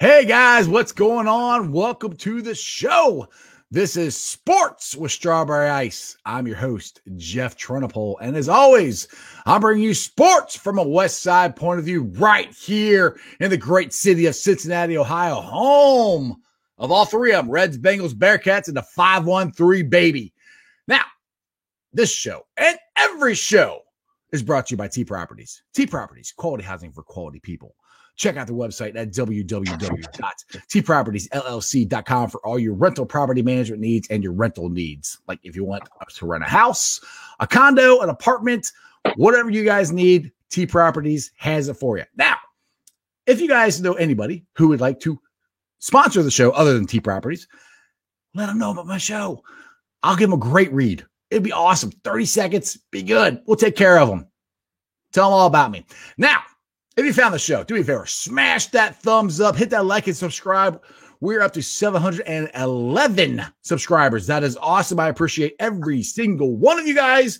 Hey guys, what's going on? Welcome to the show. This is Sports with Strawberry Ice. I'm your host, Jeff Trenopole. And as always, I'm bringing you sports from a West Side point of view right here in the great city of Cincinnati, Ohio, home of all three of them, Reds, Bengals, Bearcats, and the 513 baby. Now, this show and every show is brought to you by T Properties. T Properties, quality housing for quality people. Check out the website at www.tpropertiesllc.com for all your rental property management needs and your rental needs. Like if you want to rent a house, a condo, an apartment, whatever you guys need, T Properties has it for you. Now, if you guys know anybody who would like to sponsor the show other than T Properties, let them know about my show. I'll give them a great read. It'd be awesome. 30 seconds, be good. We'll take care of them. Tell them all about me. Now, if you found the show, do me a favor, smash that thumbs up, hit that like and subscribe. We're up to 711 subscribers. That is awesome. I appreciate every single one of you guys.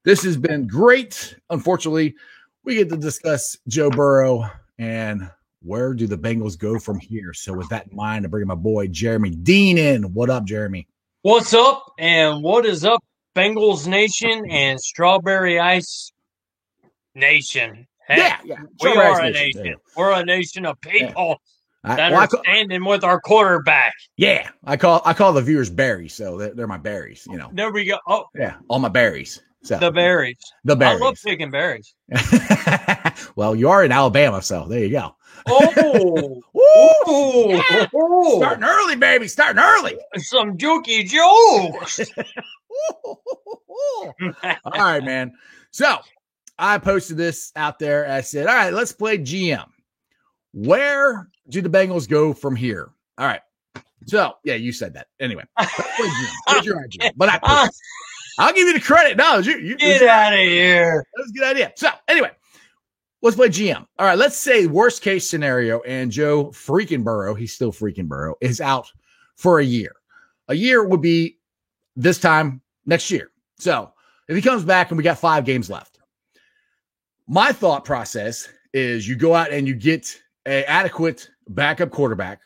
This has been great. Unfortunately, we get to discuss Joe Burrow and where do the Bengals go from here. So with that in mind, I bring my boy Jeremy Dean in. What up, Jeremy? What's up and what is up, Bengals Nation and Strawberry Ice Nation? Hey, yeah. We are a nation. We're a nation of people that are standing with our quarterback. Yeah, I call the viewers berries, so they're my berries. You know. There we go. Oh, yeah, all my berries. So the berries. The berries. I love picking berries. Well, you are in Alabama, so there you go. Oh, Ooh, yeah. Starting early, baby. Starting early. Some jokey jokes. All right, man. So I posted this out there. I said, all right, let's play GM. Where do the Bengals go from here? All right. So, yeah, you said that. Anyway, let's play GM. Where's your idea? But I'll give you the credit. No, you get out of here. That was a good idea. So, anyway, let's play GM. All right, let's say worst case scenario, and Joe freaking Burrow, he's still freaking Burrow, is out for a year. A year would be this time next year. So, if he comes back and we got 5 games left, my thought process is you go out and you get an adequate backup quarterback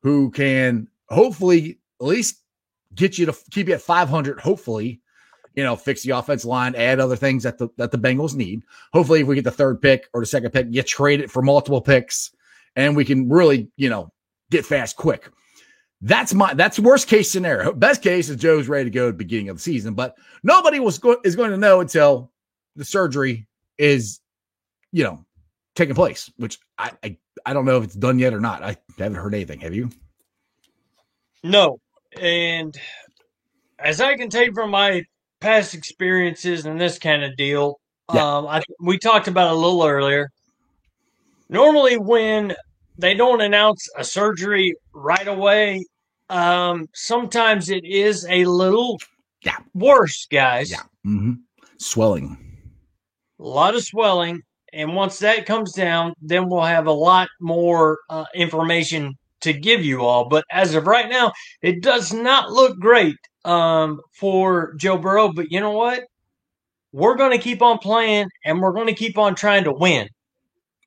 who can hopefully at least get you to keep you at 500. Hopefully, fix the offensive line, add other things that the Bengals need. Hopefully, if we get the third pick or the second pick, you trade it for multiple picks, and we can really, get fast quick. That's worst case scenario. Best case is Joe's ready to go at the beginning of the season, but nobody is going to know until the surgery is, taking place, which I don't know if it's done yet or not. I haven't heard anything. Have you? No. And as I can tell you from my past experiences in this kind of deal, we talked about it a little earlier. Normally when they don't announce a surgery right away, sometimes it is a little worse, guys. Yeah. Mm-hmm. Swelling. A lot of swelling. And once that comes down, then we'll have a lot more information to give you all. But as of right now, it does not look great for Joe Burrow. But you know what? We're going to keep on playing, and we're going to keep on trying to win.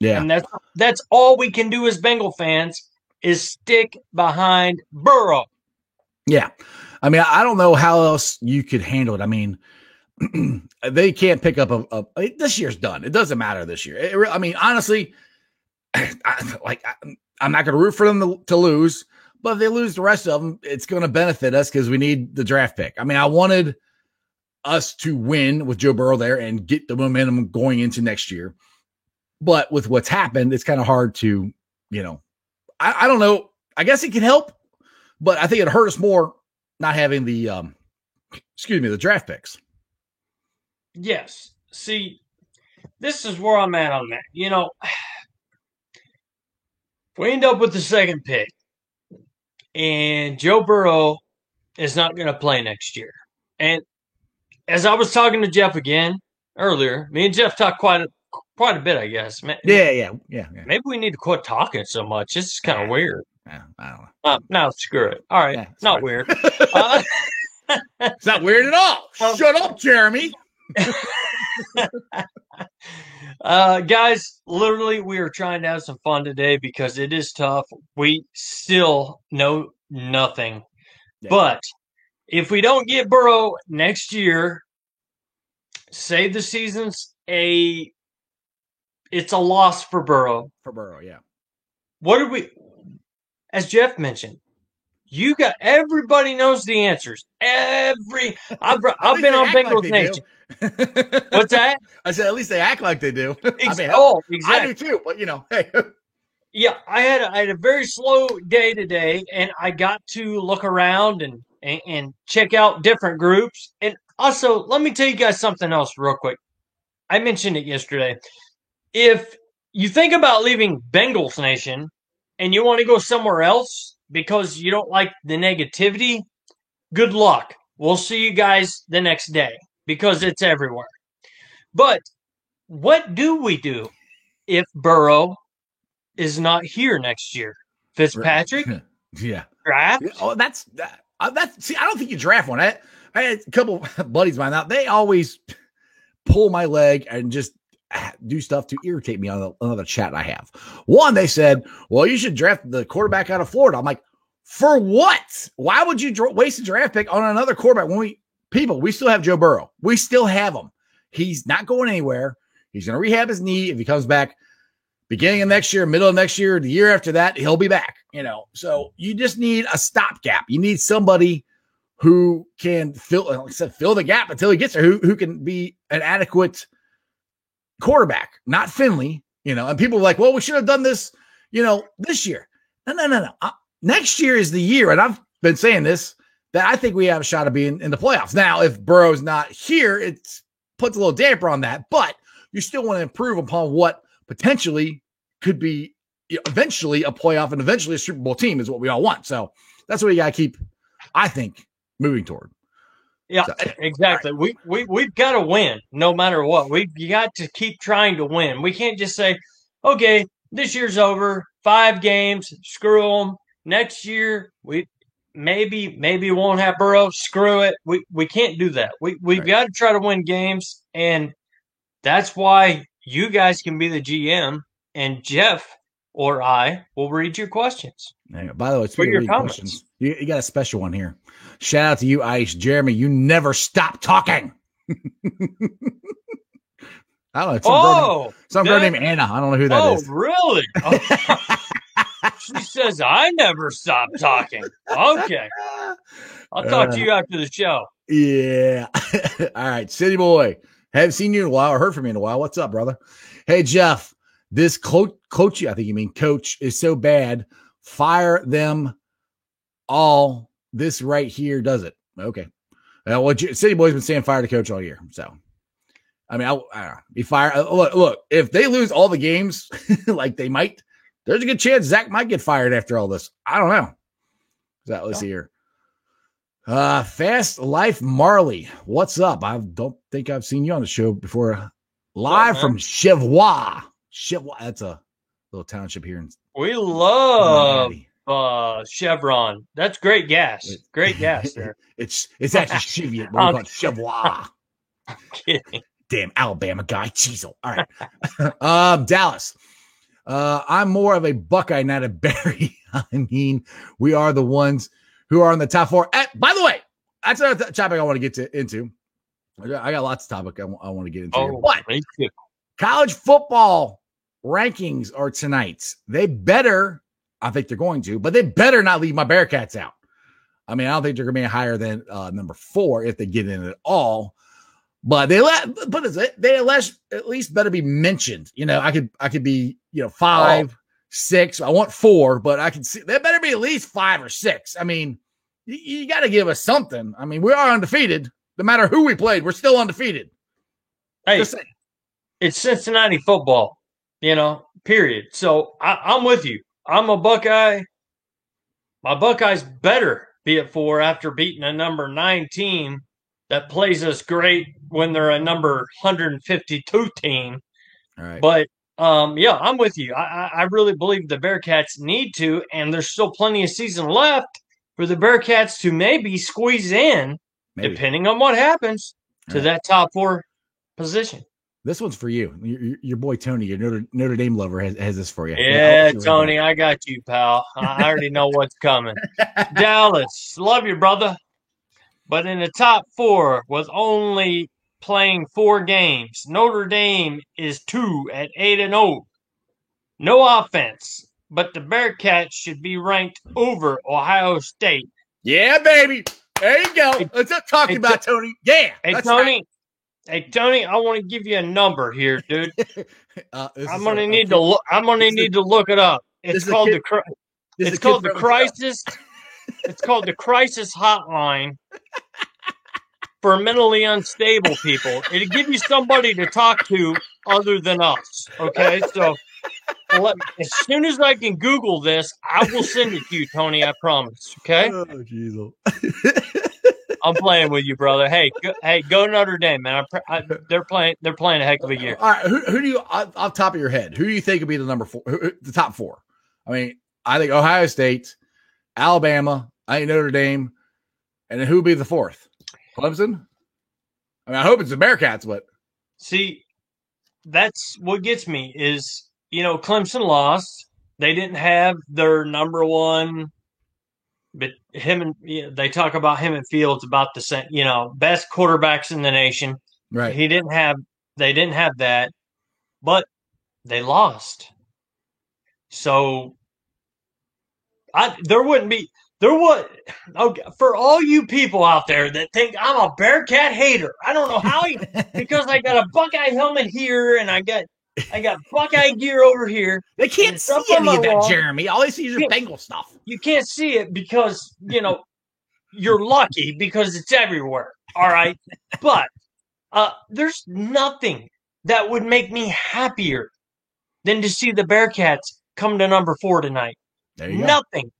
Yeah. And that's all we can do as Bengal fans is stick behind Burrow. Yeah. I mean, I don't know how else you could handle it. I mean, they can't pick up this year's done. It doesn't matter this year. Honestly, I'm not going to root for them to lose, but if they lose the rest of them, it's going to benefit us because we need the draft pick. I mean, I wanted us to win with Joe Burrow there and get the momentum going into next year. But with what's happened, it's kind of hard to, I don't know. I guess it can help, but I think it hurt us more not having the draft picks. Yes. See, this is where I'm at on that. If we end up with the second pick and Joe Burrow is not going to play next year. And as I was talking to Jeff again earlier, me and Jeff talked quite a bit, I guess. Yeah. Maybe we need to quit talking so much. This is kind of weird. I don't know. No, screw it. All right. Not weird. It's not weird at all. Shut up, Jeremy. Guys, literally, we are trying to have some fun today because it is tough. We still know nothing. Yeah. But if we don't get Burrow next year, say the season's it's a loss for Burrow. For Burrow, yeah. What are we, as Jeff mentioned, everybody knows the answers. I've been on Bengals Nation. What's that? I said, at least they act like they do. Exactly. I do too, but hey. Yeah, I had a very slow day today, and I got to look around and check out different groups. And also, let me tell you guys something else real quick. I mentioned it yesterday. If you think about leaving Bengals Nation and you want to go somewhere else because you don't like the negativity, good luck. We'll see you guys the next day because it's everywhere. But what do we do if Burrow is not here next year? Fitzpatrick? Yeah. Draft? Oh, that's. See, I don't think you draft one. I had a couple buddies of mine out. They always pull my leg and just do stuff to irritate me on another chat I have. One, they said, well, you should draft the quarterback out of Florida. I'm like, for what? Why would you waste a draft pick on another quarterback when we still have Joe Burrow? We still have him. He's not going anywhere. He's going to rehab his knee. If he comes back beginning of next year, middle of next year, the year after that, he'll be back. So you just need a stopgap. You need somebody who can fill the gap until he gets there, who can be an adequate quarterback, not Finley, and people are like, well, we should have done this, this year. No. Next year is the year. And I've been saying this, that I think we have a shot of being in the playoffs. Now, if Burrow's not here, it puts a little damper on that, but you still want to improve upon what potentially could be eventually a playoff and eventually a Super Bowl team is what we all want. So that's what you got to keep, I think, moving toward. Yeah, so, exactly. Right. We've got to win no matter what. You got to keep trying to win. We can't just say, okay, this year's over, 5 games, screw them. Next year, we maybe won't have Burrow. Screw it. We can't do that. We've got to try to win games, and that's why you guys can be the GM, and Jeff or I will read your questions. By the way, speaking of your questions, you got a special one here. Shout out to you, Ice. Jeremy, you never stop talking. I don't know. Some girl named Anna. I don't know who that is. Oh, really? She says, I never stop talking. Okay. I'll talk to you after the show. Yeah. All right. City Boy. Haven't seen you in a while or heard from you in a while. What's up, brother? Hey, Jeff, this coach, I think you mean coach, is so bad. Fire them all. This right here does it. Okay. Well, City Boy's been saying fire the coach all year. So, I mean, I don't know. Be fire. Look, if they lose all the games like they might, there's a good chance Zach might get fired after all this. I don't know. So let's see here. Fast Life Marley. What's up? I don't think I've seen you on the show before. Live from Cheviot. That's a little township here. We love Chevron. That's great gas. Great gas there. It's actually Cheviot, but we call it Cheviot. I'm kidding. Damn Alabama guy. Jeez. All right. Dallas. I'm more of a Buckeye, not a Barry. I mean, we are the ones who are on the top 4. By the way, that's another topic I want to get into. I got lots of topics I want to get into. But college football rankings are tonight. They better, I think they're going to, but they better not leave my Bearcats out. I mean, I don't think they're going to be higher than number 4 if they get in at all. But they at least better be mentioned. I could be 5, 6. I want 4, but I can see they better be at least 5 or 6. I mean, you got to give us something. I mean, we are undefeated. No matter who we played, we're still undefeated. Hey, it's Cincinnati football, period. So I'm with you. I'm a Buckeye. My Buckeyes better be at 4 after beating a number 9 team that plays us great when they're a number 152 team. All right. But, I'm with you. I really believe the Bearcats need to, and there's still plenty of season left for the Bearcats to maybe squeeze in, depending on what happens, to that top 4 position. This one's for you. Your boy Tony, your Notre Dame lover, has this for you. Yeah, Tony, I got you, pal. I already know what's coming. Dallas, love you, brother. But in the top 4, with only playing 4 games, Notre Dame is 2 at 8-0. No offense, but the Bearcats should be ranked over Ohio State. Yeah, baby. There you go. Let's talk about Tony. Yeah. Hey, Tony. Right. Hey, Tony, I want to give you a number here, dude. I'm gonna need to look. I'm gonna need to look it up. It's called the crisis. It's called the crisis hotline for mentally unstable people. It'll give you somebody to talk to other than us. Okay, so as soon as I can Google this, I will send it to you, Tony. I promise. Okay. Oh, jeez. I'm playing with you, brother. Hey, go Notre Dame, man. They're playing a heck of a year. All right, who do you, off top of your head, who do you think would be the number 4, the top 4? I mean, I think Ohio State, Alabama, I think Notre Dame, and then who would be the 4th? Clemson. I mean, I hope it's the Bearcats, but see, that's what gets me is Clemson lost. They didn't have their number 1. But they talk about him and Fields about the same, best quarterbacks in the nation. Right. They didn't have that, but they lost. So for all you people out there that think I'm a Bearcat hater, I don't know how because I got a Buckeye helmet here and I got Buckeye gear over here. They can't see any of that, Jeremy. All they see is your Bengal stuff. You can't see it because, you're lucky because it's everywhere. All right. But there's nothing that would make me happier than to see the Bearcats come to number 4 tonight. There you go. Nothing.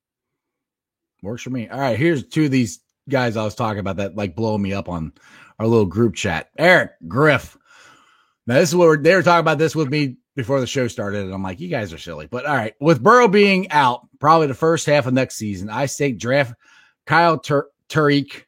Works for me. All right. Here's 2 of these guys I was talking about that like blowing me up on our little group chat. Eric Griff. Now, this is what they were talking about this with me before the show started, and I'm like, you guys are silly. But all right, with Burrow being out probably the first half of next season, I say draft Kyle Turek,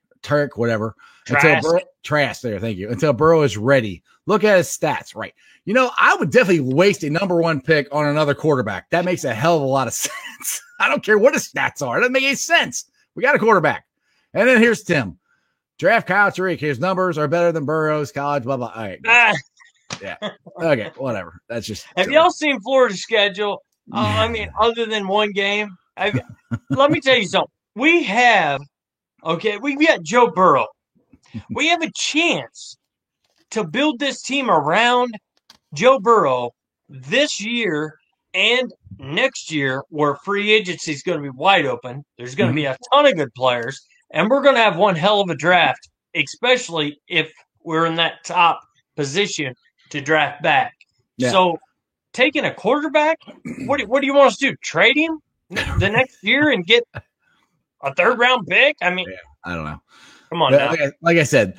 whatever. Trask there, thank you. Until Burrow is ready. Look at his stats, right? I would definitely waste a number 1 pick on another quarterback. That makes a hell of a lot of sense. I don't care what his stats are. It doesn't make any sense. We got a quarterback. And then here's Tim. Draft Kyle Turek. His numbers are better than Burrow's college, blah, blah. All right. Yeah. Okay. Whatever. That's just. Have y'all seen Florida's schedule? I mean, other than 1 game, let me tell you something. We got Joe Burrow. We have a chance to build this team around Joe Burrow this year and next year, where free agency is going to be wide open. There's going to be a ton of good players, and we're going to have one hell of a draft, especially if we're in that top position to draft back. Yeah. So taking a quarterback, what do you want us to do? Trade him the next year and get a 3rd round pick? I mean, I don't know. Come on now. Like I said,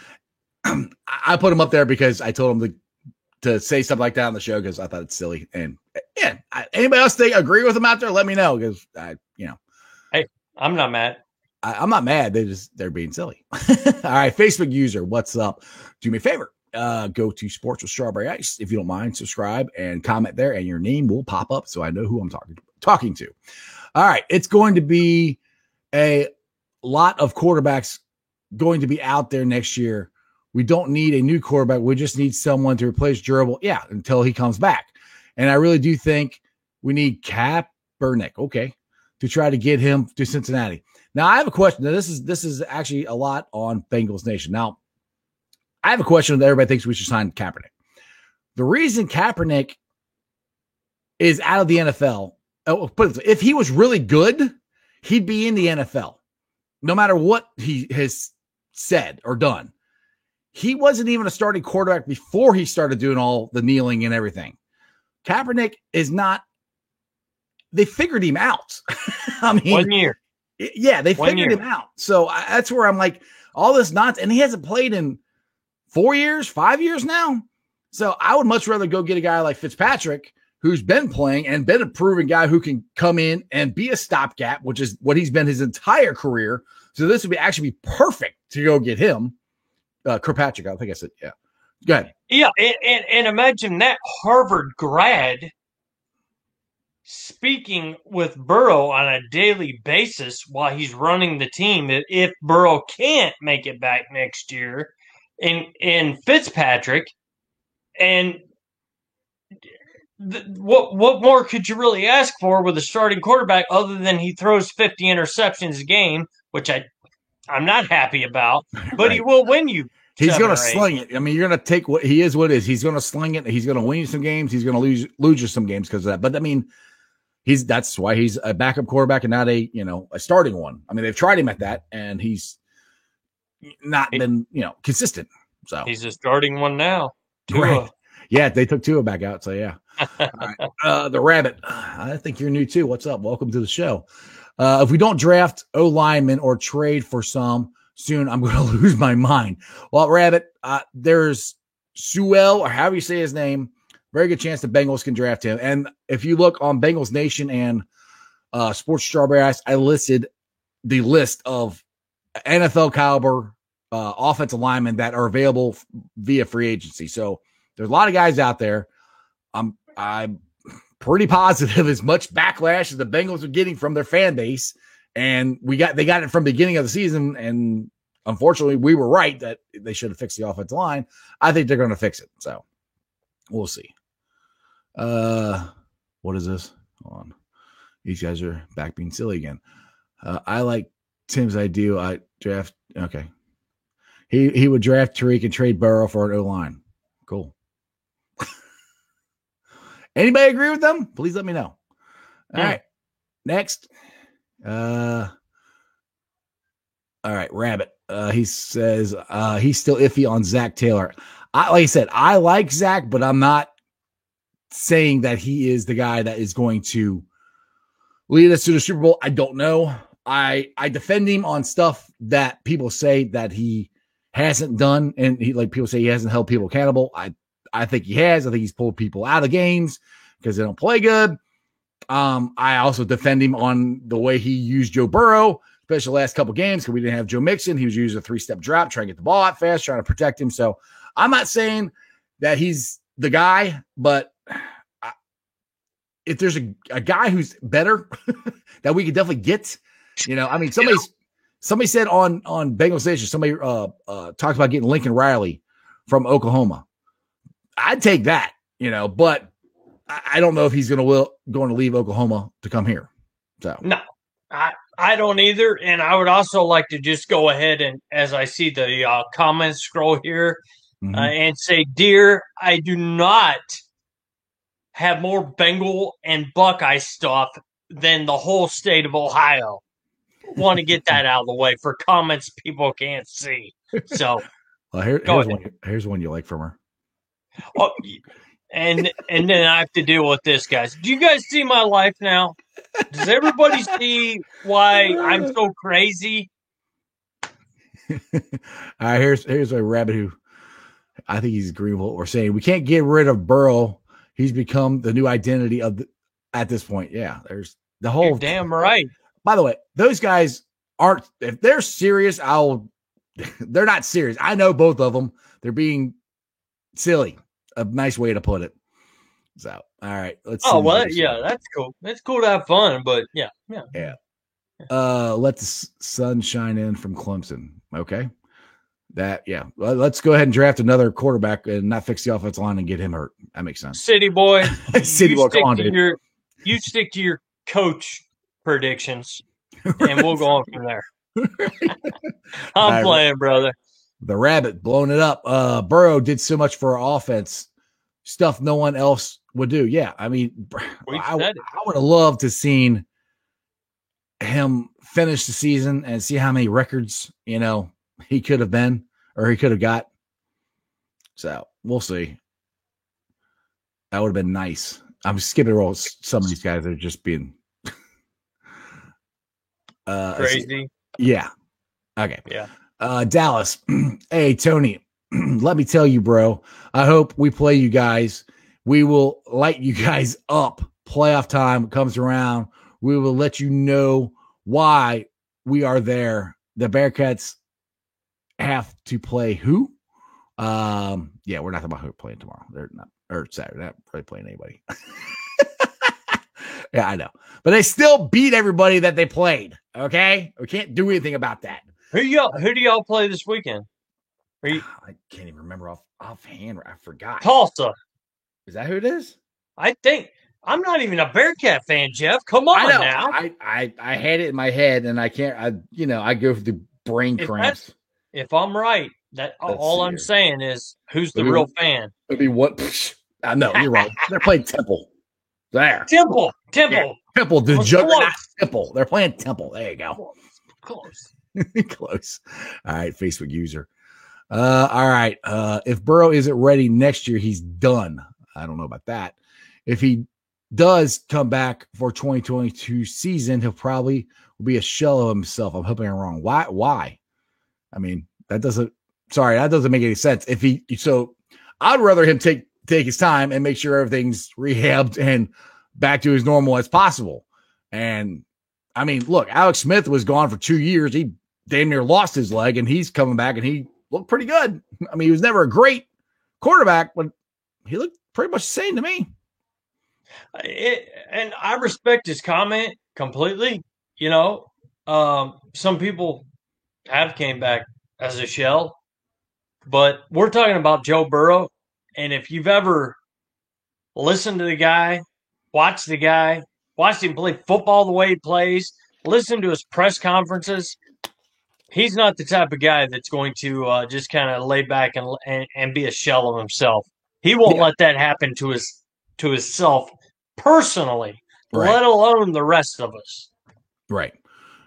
I put him up there because I told him to say something like that on the show because I thought it's silly. And anybody else agree with him out there? Let me know because Hey, I'm not mad. I'm not mad. They're being silly. All right, Facebook user, what's up? Do me a favor. Go to Sports with Strawberry Ice. If you don't mind, subscribe and comment there, and your name will pop up so I know who I'm talking to. All right. It's going to be a lot of quarterbacks going to be out there next year. We don't need a new quarterback. We just need someone to replace Gerbil. Yeah, until he comes back. And I really do think we need Kaepernick, to try to get him to Cincinnati. Now, I have a question. Now, this is actually a lot on Bengals Nation. Now, I have a question that everybody thinks we should sign Kaepernick. The reason Kaepernick is out of the NFL, if he was really good, he'd be in the NFL, no matter what he has said or done. He wasn't even a starting quarterback before he started doing all the kneeling and everything. Kaepernick is not. They figured him out. I mean, 1 year. Yeah, they figured him out. So that's where I'm like, all this nonsense. And he hasn't played in 4 years, 5 years now. So I would much rather go get a guy like Fitzpatrick, who's been playing and been a proven guy who can come in and be a stopgap, which is what he's been his entire career. So this would actually be perfect to go get him. Kirkpatrick, I think I said, yeah. Go ahead. Yeah, and imagine that Harvard grad speaking with Burrow on a daily basis while he's running the team. If Burrow can't make it back next year, and Fitzpatrick, and what more could you really ask for with a starting quarterback other than he throws 50 interceptions a game, which I'm not happy about, but Right. he will win you. He's going to sling it. I mean, you're going to take what he is, what it is. He's going to sling it. He's going to win you some games. He's going to lose you some games because of that. But I mean, that's why he's a backup quarterback and not a starting one. I mean, they've tried him at that, and he's not been consistent. So he's a starting one now. Right. Yeah, they took Tua back out. So yeah. All right. The Rabbit. I think you're new too. What's up? Welcome to the show. If we don't draft O lineman or trade for some soon, I'm going to lose my mind. Well, Rabbit, there's Sewell, or however you say his name. Very good chance the Bengals can draft him. And if you look on Bengals Nation and Sports Strawberry Ice, I listed the list of NFL caliber offensive linemen that are available via free agency. So there's a lot of guys out there. I'm pretty positive as much backlash as the Bengals are getting from their fan base. And they got it from the beginning of the season. And unfortunately, we were right that they should have fixed the offensive line. I think they're going to fix it. So we'll see. What is this? Hold on. These guys are back being silly again. I like Tim's idea. I draft. Okay. He would draft Tariq and trade Burrow for an O-line. Cool. Anybody agree with them? Please let me know. All right. Next. All right. Rabbit. He says he's still iffy on Zach Taylor. Like I said, I like Zach, but I'm not saying that he is the guy that is going to lead us to the Super Bowl. I don't know. I defend him on stuff that people say that he hasn't done, and people say he hasn't held people accountable. I think he has. I think he's pulled people out of games because they don't play good. I also defend him on the way he used Joe Burrow, especially the last couple games because we didn't have Joe Mixon. He was using a 3-step drop, trying to get the ball out fast, trying to protect him. So I'm not saying that he's the guy, but if there's a guy who's better that we could definitely get, I mean, somebody said on Bengals Nation, somebody talked about getting Lincoln Riley from Oklahoma. I'd take that, but I don't know if he's going to leave Oklahoma to come here. So no, I don't either. And I would also like to just go ahead and, as I see the comments scroll here, and say, dear, I do not have more Bengal and Buckeye stuff than the whole state of Ohio. Want to get that out of the way for comments people can't see. So, well, here's one you like from her. Oh, and then I have to deal with this, guys. Do you guys see my life now? Does everybody see why I'm so crazy? All right, here's a Rabbit who I think he's agreeing with what we're saying. We can't get rid of Burrow. He's become the new identity at this point. Yeah, there's the whole. You're damn right. By the way, those guys aren't. If they're serious, they're not serious. I know both of them. They're being silly. A nice way to put it. So, all right, let's. Oh well, yeah, that's cool. That's cool to have fun, but yeah. Let the sun shine in from Clemson. Okay. Well, let's go ahead and draft another quarterback and not fix the offensive line and get him hurt. That makes sense. City boy, City boy, come on, dude. You stick to your coach predictions, and we'll go on from there. I'm playing, brother. The Rabbit blowing it up. Burrow did so much for our offense, stuff no one else would do. Yeah, I mean, I would have loved to seen him finish the season and see how many records he could have been or he could have got. So we'll see. That would have been nice. I'm skipping over some of these guys that are just being crazy. Yeah. Okay. Yeah. Dallas. Hey, Tony, let me tell you, bro, I hope we play you guys. We will light you guys up. Playoff time comes around. We will let you know why we are there. The Bearcats have to play who? Yeah, we're not talking about who we're playing tomorrow. They're not, or Saturday. They're not really playing anybody. Yeah, I know. But they still beat everybody that they played. Okay? We can't do anything about that. Who do y'all play this weekend? I can't even remember offhand. I forgot. Tulsa. Is that who it is? I think. I'm not even a Bearcat fan, Jeff. Come on I know. now. I had it in my head, and I can't. I go through brain cramps. If I'm right, all I'm saying is, who's the real fan? It'd be what? No, you're wrong. They're playing Temple. There. Temple. Yeah, Temple. The juggernaut Temple. They're playing Temple. There you go. Close. Close. All right, Facebook user. All right. If Burrow isn't ready next year, he's done. I don't know about that. If he does come back for 2022 season, he'll probably be a shell of himself. I'm hoping I'm wrong. Why? I mean, that doesn't make any sense. So I'd rather him take his time and make sure everything's rehabbed and back to as normal as possible. And I mean, look, Alex Smith was gone for 2 years. He damn near lost his leg, and he's coming back, and he looked pretty good. I mean, he was never a great quarterback, but he looked pretty much the same to me. And I respect his comment completely. Some people have came back as a shell, but we're talking about Joe Burrow. And if you've ever listened to the guy, watched him play football the way he plays, listen to his press conferences, he's not the type of guy that's going to just kind of lay back and be a shell of himself. He won't let that happen to himself personally, right, let alone the rest of us. Right.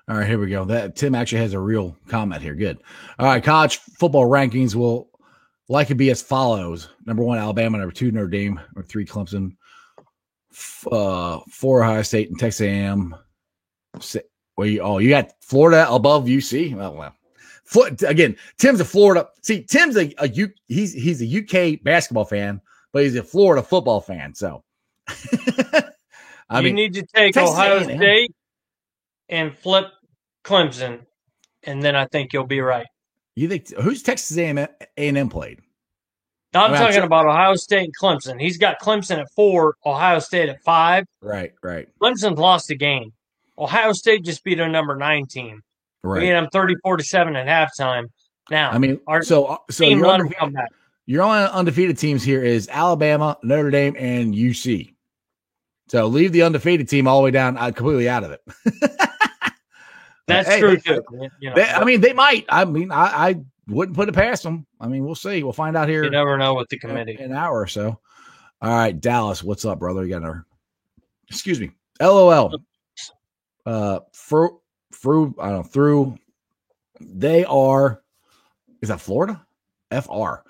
All right, here we go. Tim actually has a real comment here. Good. All right, college football rankings will likely be as follows. Number 1, Alabama. Number 2, Notre Dame. Number 3, Clemson. 4, Ohio State and Texas A&M. You got Florida above UC. Well. Again, Tim's a Florida. See, Tim's he's a UK basketball fan, but he's a Florida football fan. So, you need to take Texas Ohio A&M. State and flip Clemson, and then I think you'll be right. You think who's Texas A&M played? I'm talking about Ohio State and Clemson. He's got Clemson at 4, Ohio State at 5. Right. Clemson's lost a game. Ohio State just beat a number 9 team. Right. Beat them 34-7 at halftime. Now, I mean, so your only undefeated teams here is Alabama, Notre Dame, and UC. So leave the undefeated team all the way down, completely out of it. That's true too. They might. I wouldn't put it past them. I mean, we'll see. We'll find out here. You never know with the committee. In an hour or so. All right, Dallas, what's up, brother? You got excuse me. LOL. Through. They are. Is that Florida? FR.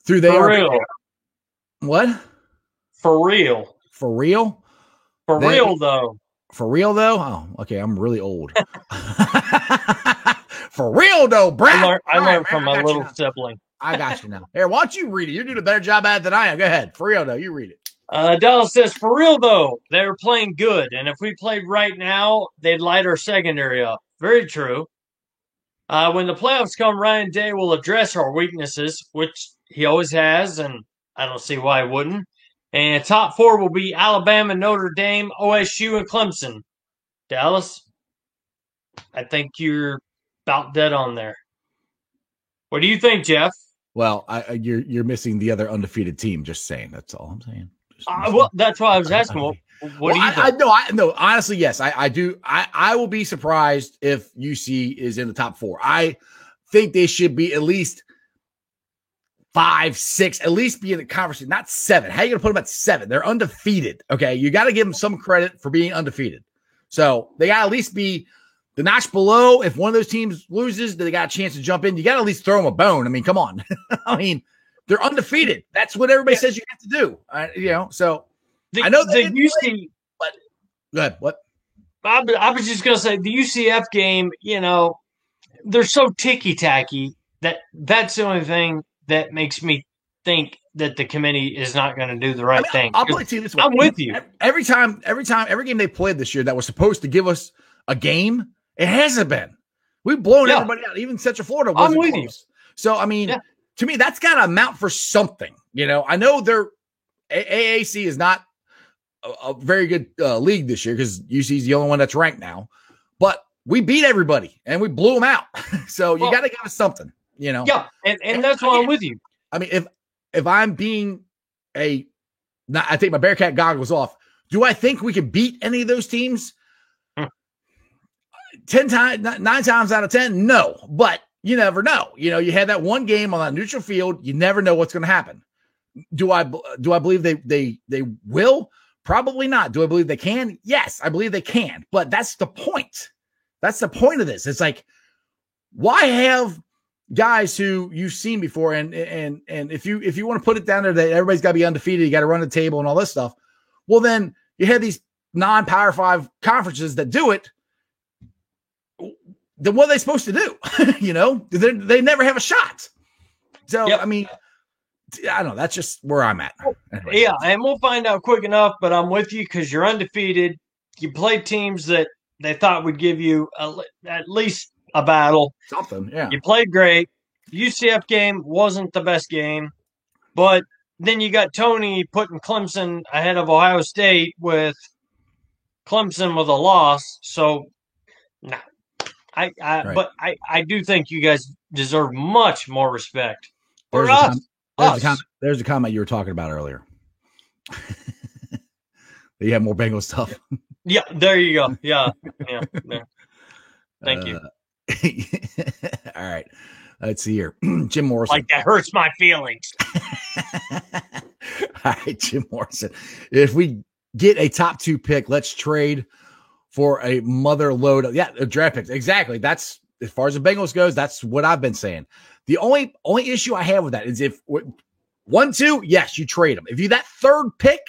Through they For are. Real. What? For real. For real? For real, though. For real, though? Oh, okay. I'm really old. For real, though, Brad. I learned from my little sibling. I got you now. Here, why don't you read it? You're doing a better job at it than I am. Go ahead. For real, though. You read it. Dallas says, for real, though, they're playing good. And if we played right now, they'd light our secondary up. Very true. When the playoffs come, Ryan Day will address our weaknesses, which he always has, and I don't see why he wouldn't. And top 4 will be Alabama, Notre Dame, OSU, and Clemson. Dallas, I think you're about dead on there. What do you think, Jeff? Well, you're missing the other undefeated team. Just saying. That's all I'm saying. Well, that's why I was asking. What do you think? No, honestly, yes, I do. I will be surprised if UC is in the top 4. I think they should be at least 5, 6, at least be in the conversation, not 7. How are you going to put them at 7? They're undefeated. Okay. You got to give them some credit for being undefeated. So they got to at least be the notch below. If one of those teams loses, they got a chance to jump in. You got to at least throw them a bone. I mean, come on. I mean, they're undefeated. That's what everybody says you have to do. So I know the UC. But go ahead. What? I was just going to say the UCF game, they're so ticky-tacky that's the only thing that makes me think that the committee is not going to do the right thing. I'll put it to you this way. I'm with you. Every game they played this year that was supposed to give us a game, it hasn't been. We've blown everybody out. Even Central Florida wasn't close. So, I mean, to me, that's got to amount for something. I know AAC is not a very good league this year because UC is the only one that's ranked now, but we beat everybody and we blew them out. So you got to give us something, Yeah, and that's why I'm with you. I mean, if I'm being I take my Bearcat goggles off. Do I think we could beat any of those teams? 9 times out of 10, no. But you never know. You had that one game on that neutral field. You never know what's going to happen. Do I believe they will? Probably not. Do I believe they can? Yes, I believe they can. But that's the point. That's the point of this. It's like, why have guys who you've seen before? And if you want to put it down there that everybody's got to be undefeated, you got to run the table and all this stuff. Well, then you have these non-Power 5 conferences that do it. Then what are they supposed to do? They never have a shot. So, yep. I mean, I don't know. That's just where I'm at. Anyway. Yeah, and we'll find out quick enough, but I'm with you because you're undefeated. You played teams that they thought would give you at least a battle. Something, yeah. You played great. UCF game wasn't the best game, but then you got Tony putting Clemson ahead of Ohio State with Clemson with a loss. So, nah. Right. But I do think you guys deserve much more respect. For There's a comment you were talking about earlier. You have more Bengal stuff. Yeah, there you go. Yeah. Thank you. All right. Let's see here. Jim Morrison. Like that hurts my feelings. All right, Jim Morrison. If we get a top 2 pick, let's trade for a mother load. A draft pick. Exactly. That's as far as the Bengals goes. That's what I've been saying. The only issue I have with that is if 1, 2, yes, you trade them. If you that third pick,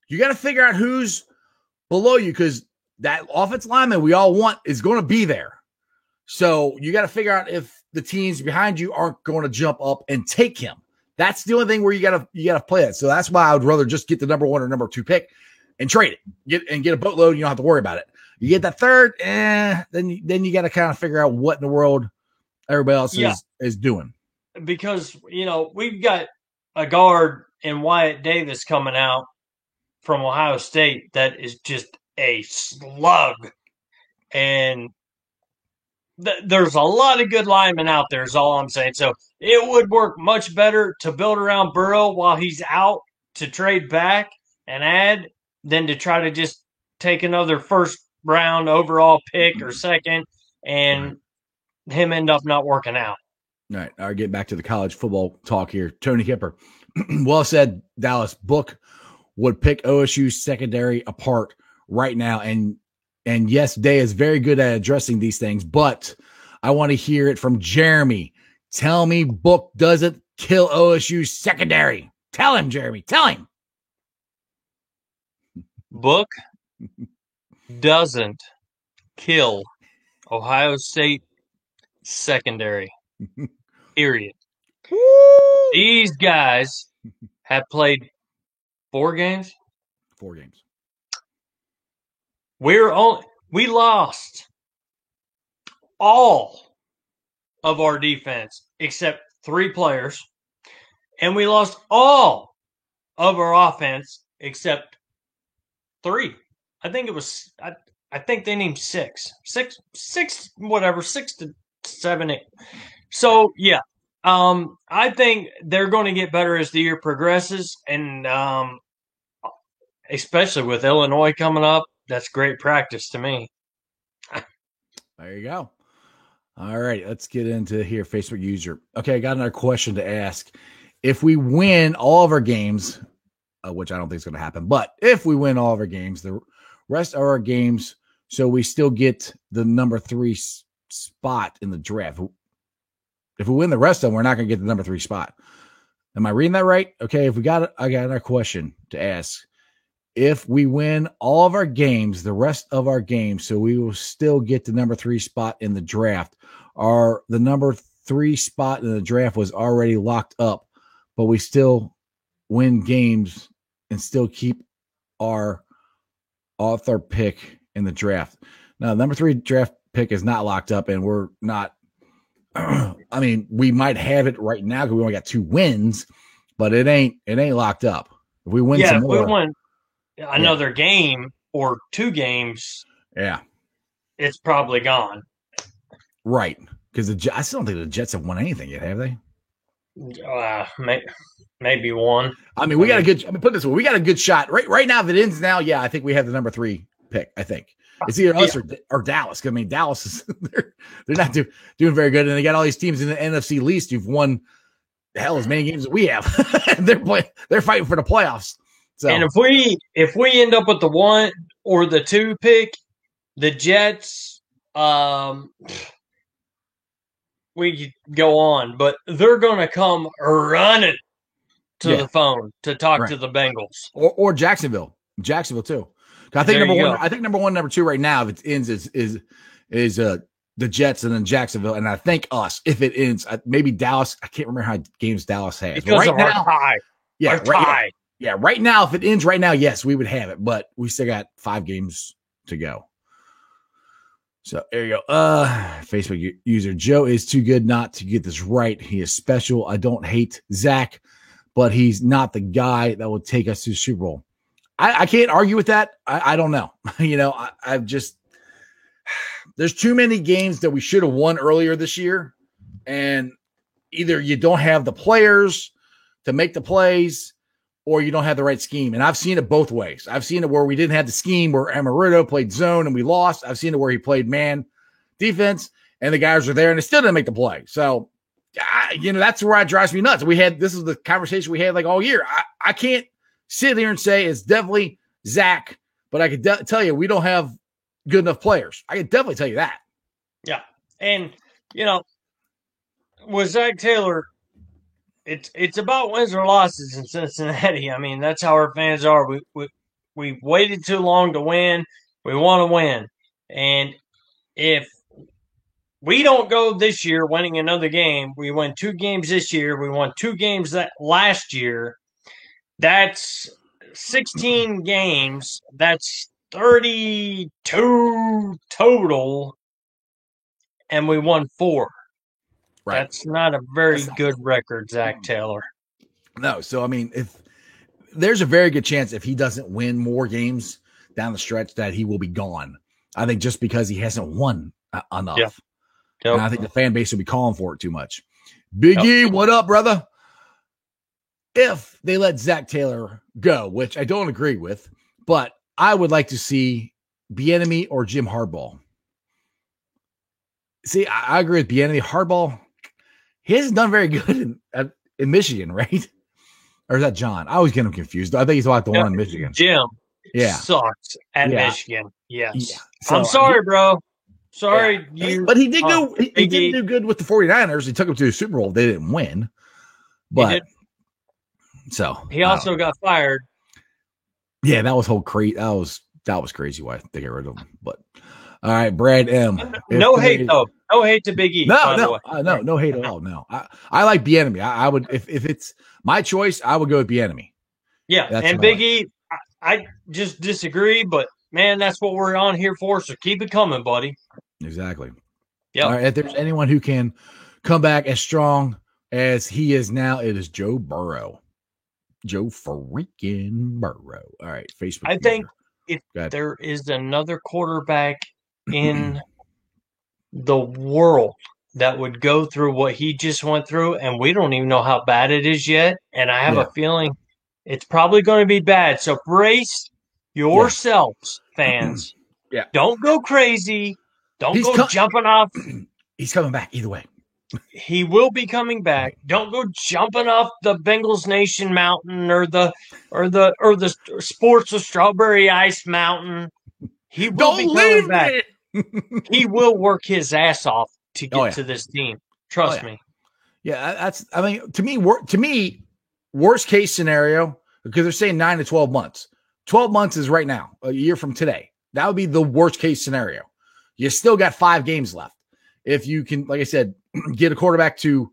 you got to figure out who's below you because that offensive lineman we all want is going to be there. So you got to figure out if the teams behind you aren't going to jump up and take him. That's the only thing where you got to play it. So that's why I would rather just get the number 1 or number 2 pick and trade it. Get a boatload. And you don't have to worry about it. You get that third, then you got to kind of figure out what in the world everybody else is doing. Because we've got a guard in Wyatt Davis coming out from Ohio State that is just a slug, and there's a lot of good linemen out there. Is all I'm saying. So it would work much better to build around Burrow while he's out to trade back and add than to try to just take another first round overall pick or second and him end up not working out. All right. I'll get back to the college football talk here. Tony Kipper. Well said, Dallas. Book would pick OSU's secondary apart right now. And yes, Day is very good at addressing these things, but I want to hear it from Jeremy. Tell me Book doesn't kill OSU's secondary. Tell him, Jeremy. Tell him. Book doesn't kill Ohio State secondary. Period. Woo! These guys have played 4 games. 4 games. We lost all of our defense except 3 players, and we lost all of our offense except 3. I think it was. I think they named 6, whatever, 6 to 7, 8. So yeah, I think they're going to get better as the year progresses, and especially with Illinois coming up, that's great practice to me. There you go. All right, let's get into here. Facebook user. Okay, I got another question to ask. If we win all of our games, which I don't think is going to happen, but if we win all of our games, the rest of our games, so we still get the number 3 spot in the draft. If we win the rest of them, we're not going to get the number 3 spot. Am I reading that right? Okay, I got another question to ask. If we win all of our games, the rest of our games, so we will still get the number 3 spot in the draft. The number 3 spot in the draft was already locked up, but we still win games and still keep our author pick in the draft. Now, number 3 draft pick is not locked up, and we're not I mean, we might have it right now because we only got 2 wins, but it ain't locked up. If we win some more, if we win another game or 2 games, it's probably gone. Right. Because I still don't think the Jets have won anything yet, have they? Maybe one. I mean, we got a good. Put it this way: we got a good shot right now. If it ends now, I think we have the number 3 pick. I think it's either us or Dallas. I mean, Dallas is they're not doing very good, and they got all these teams in the NFC least who've won as many games as we have. They're fighting for the playoffs. So, and if we end up with the 1 or the 2 pick, the Jets, we could go on, but they're going to come running to the phone to talk to the Bengals or Jacksonville too. I think number 1, number 2 right now, if it ends, is the Jets and then Jacksonville, and I think us. If it ends, maybe Dallas. I can't remember how games Dallas has. Because of our tie. Yeah, tie. Yeah, right now, if it ends right now, yes, we would have it, but we still got 5 games to go. So there you go. Facebook user Joe is too good not to get this right. He is special. I don't hate Zach, but he's not the guy that will take us to the Super Bowl. I can't argue with that. I don't know. I've just there's too many games that we should have won earlier this year, and either you don't have the players to make the plays, or you don't have the right scheme. And I've seen it both ways. I've seen it where we didn't have the scheme, where Amarillo played zone and we lost. I've seen it where he played man defense and the guys were there and they still didn't make the play. So, that's where it drives me nuts. This is the conversation we had like all year. I can't sit here and say it's definitely Zach, but I could tell you we don't have good enough players. I can definitely tell you that. Yeah. And, with Zach Taylor, it's about wins or losses in Cincinnati. I mean, that's how our fans are. We waited too long to win. We want to win. And if we don't go this year winning another game, we won 2 games this year. We won 2 games last year. That's 16 games. That's 32 total. And we won 4. Right. That's not a very good record, Zach Taylor. No. So, I mean, if there's a very good chance if he doesn't win more games down the stretch that he will be gone. I think just because he hasn't won enough. Yep. And I think the fan base will be calling for it too much. Big E, what up, brother? If they let Zach Taylor go, which I don't agree with, but I would like to see Bieniemy or Jim Harbaugh. See, I agree with Bieniemy. Harbaugh, he hasn't done very good in Michigan, right? Or is that John? I always get him confused. I think he's like the one in Michigan. Jim sucks at Michigan. Yes. Yeah. So, I'm sorry, bro. Sorry. But he did go. He did do good with the 49ers. He took them to the Super Bowl. They didn't win. But so he also got fired. Yeah, that was crazy. That was crazy why they got rid of him. But all right, Brad M. No hate though. No hate to Big E. No hate at all. No, I like Bieniemy. I would if it's my choice, I would go with Bieniemy. Yeah, and Big E, I just disagree. But man, that's what we're on here for. So keep it coming, buddy. Exactly. Yeah. All right. If there's anyone who can come back as strong as he is now, it is Joe Burrow. Joe freaking Burrow. All right, Facebook. I think if there is another quarterback in the world that would go through what he just went through, and we don't even know how bad it is yet, and I have a feeling it's probably going to be bad. So brace yourselves, fans. Yeah. Don't go crazy. Don't go jumping off. He's coming back either way. He will be coming back. Don't go jumping off the Bengals Nation mountain or the Sports of Strawberry Ice mountain. He will be coming back. He will work his ass off to get to this team. Trust me. Yeah, that's. I mean, to me, worst case scenario, because they're saying 9 to 12 months. 12 months is right now, a year from today. That would be the worst case scenario. You still got 5 games left. If you can, like I said, get a quarterback to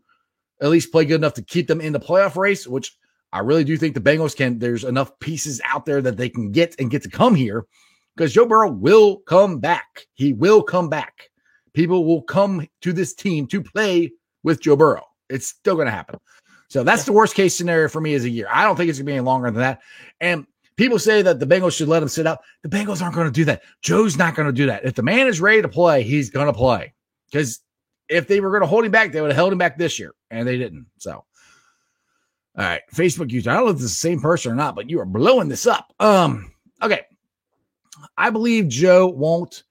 at least play good enough to keep them in the playoff race, which I really do think the Bengals can. There's enough pieces out there that they can get to come here because Joe Burrow will come back. He will come back people will come to this team to play with Joe Burrow. It's still going to happen. So that's the worst case scenario for me as a year. I don't think it's going to be any longer than that. And people say that the Bengals should let him sit out. The Bengals aren't going to do that. Joe's not going to do that. If the man is ready to play, he's going to play. Because if they were going to hold him back, they would have held him back this year, and they didn't. So, all right, Facebook user. I don't know if this is the same person or not, but you are blowing this up. Okay. I believe Joe won't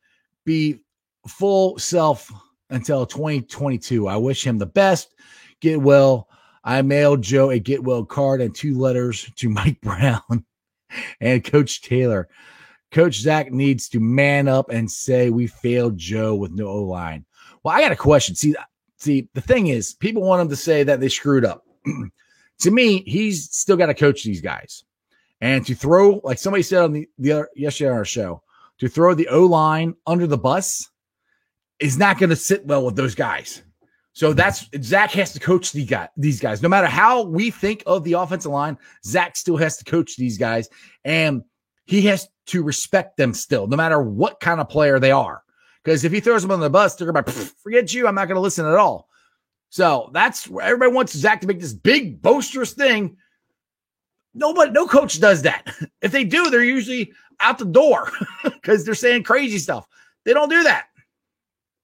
be full self until 2022. I wish him the best. Get well. I mailed Joe a get well card and 2 letters to Mike Brown and Coach Taylor. Coach Zach needs to man up and say we failed Joe with no O-line. Well, I got a question. See, the thing is, people want him to say that they screwed up. To me, he's still got to coach these guys. And to throw, like somebody said on the other yesterday on our show, to throw the O-line under the bus is not going to sit well with those guys. So Zach has to coach these guys. No matter how we think of the offensive line, Zach still has to coach these guys, and he has to respect them still, no matter what kind of player they are. Because if he throws them on the bus, they're going to forget you. I'm not going to listen at all. So that's where everybody wants Zach to make this big boisterous thing. No coach does that. If they do, they're usually out the door because they're saying crazy stuff. They don't do that.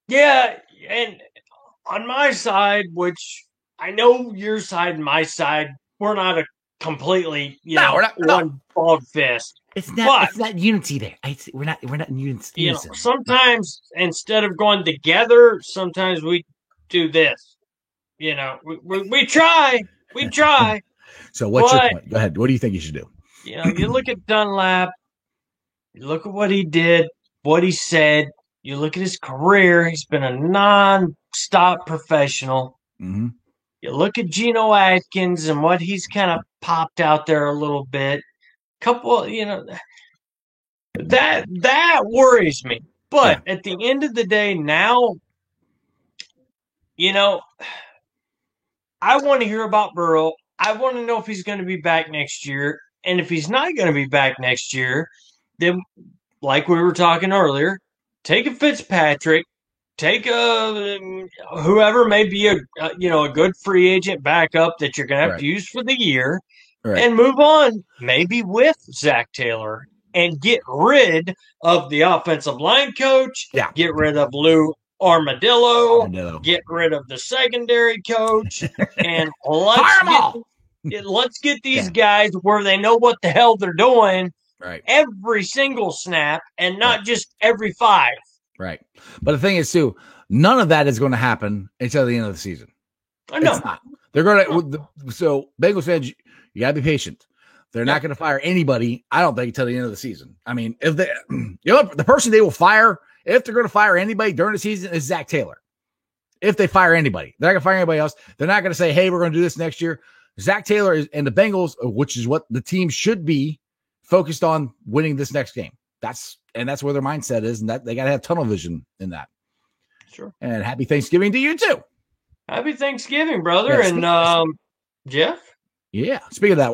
Yeah, and on my side, which I know your side and my side, we're not a completely, one bald fist. It's not unity there. We're not in unity. Sometimes instead of going together, sometimes we do this. We try. So what's your point? Go ahead. What do you think you should do? You look at Dunlap, you look at what he did, what he said, you look at his career, he's been a non-stop professional. Mm-hmm. You look at Geno Atkins and what he's kind of popped out there a little bit. That worries me. But at the end of the day now, I want to hear about Burrow. I want to know if he's going to be back next year. And if he's not going to be back next year, then, like we were talking earlier, take a Fitzpatrick, take a whoever may be a good free agent backup that you're going to have to use for the year, and move on. Maybe with Zach Taylor and get rid of the offensive line coach. Yeah. Get rid of Lou Armadillo. Get rid of the secondary coach, and let's get these guys where they know what the hell they're doing. Right. Every single snap, and not just every 5. Right. But the thing is, too, none of that is going to happen until the end of the season. I know. It's not. They're going to. So Bengals fans, you got to be patient. They're not going to fire anybody, I don't think, until the end of the season. I mean, if they, the person they will fire, if they're going to fire anybody during the season, is Zach Taylor. If they fire anybody, they're not going to fire anybody else. They're not going to say, "Hey, we're going to do this next year." Zach Taylor and the Bengals, which is what the team should be focused on, winning this next game. That's where their mindset is, and that they got to have tunnel vision in that. Sure. And happy Thanksgiving to you too. Happy Thanksgiving, brother. And Jeff. Yeah. Speaking of that,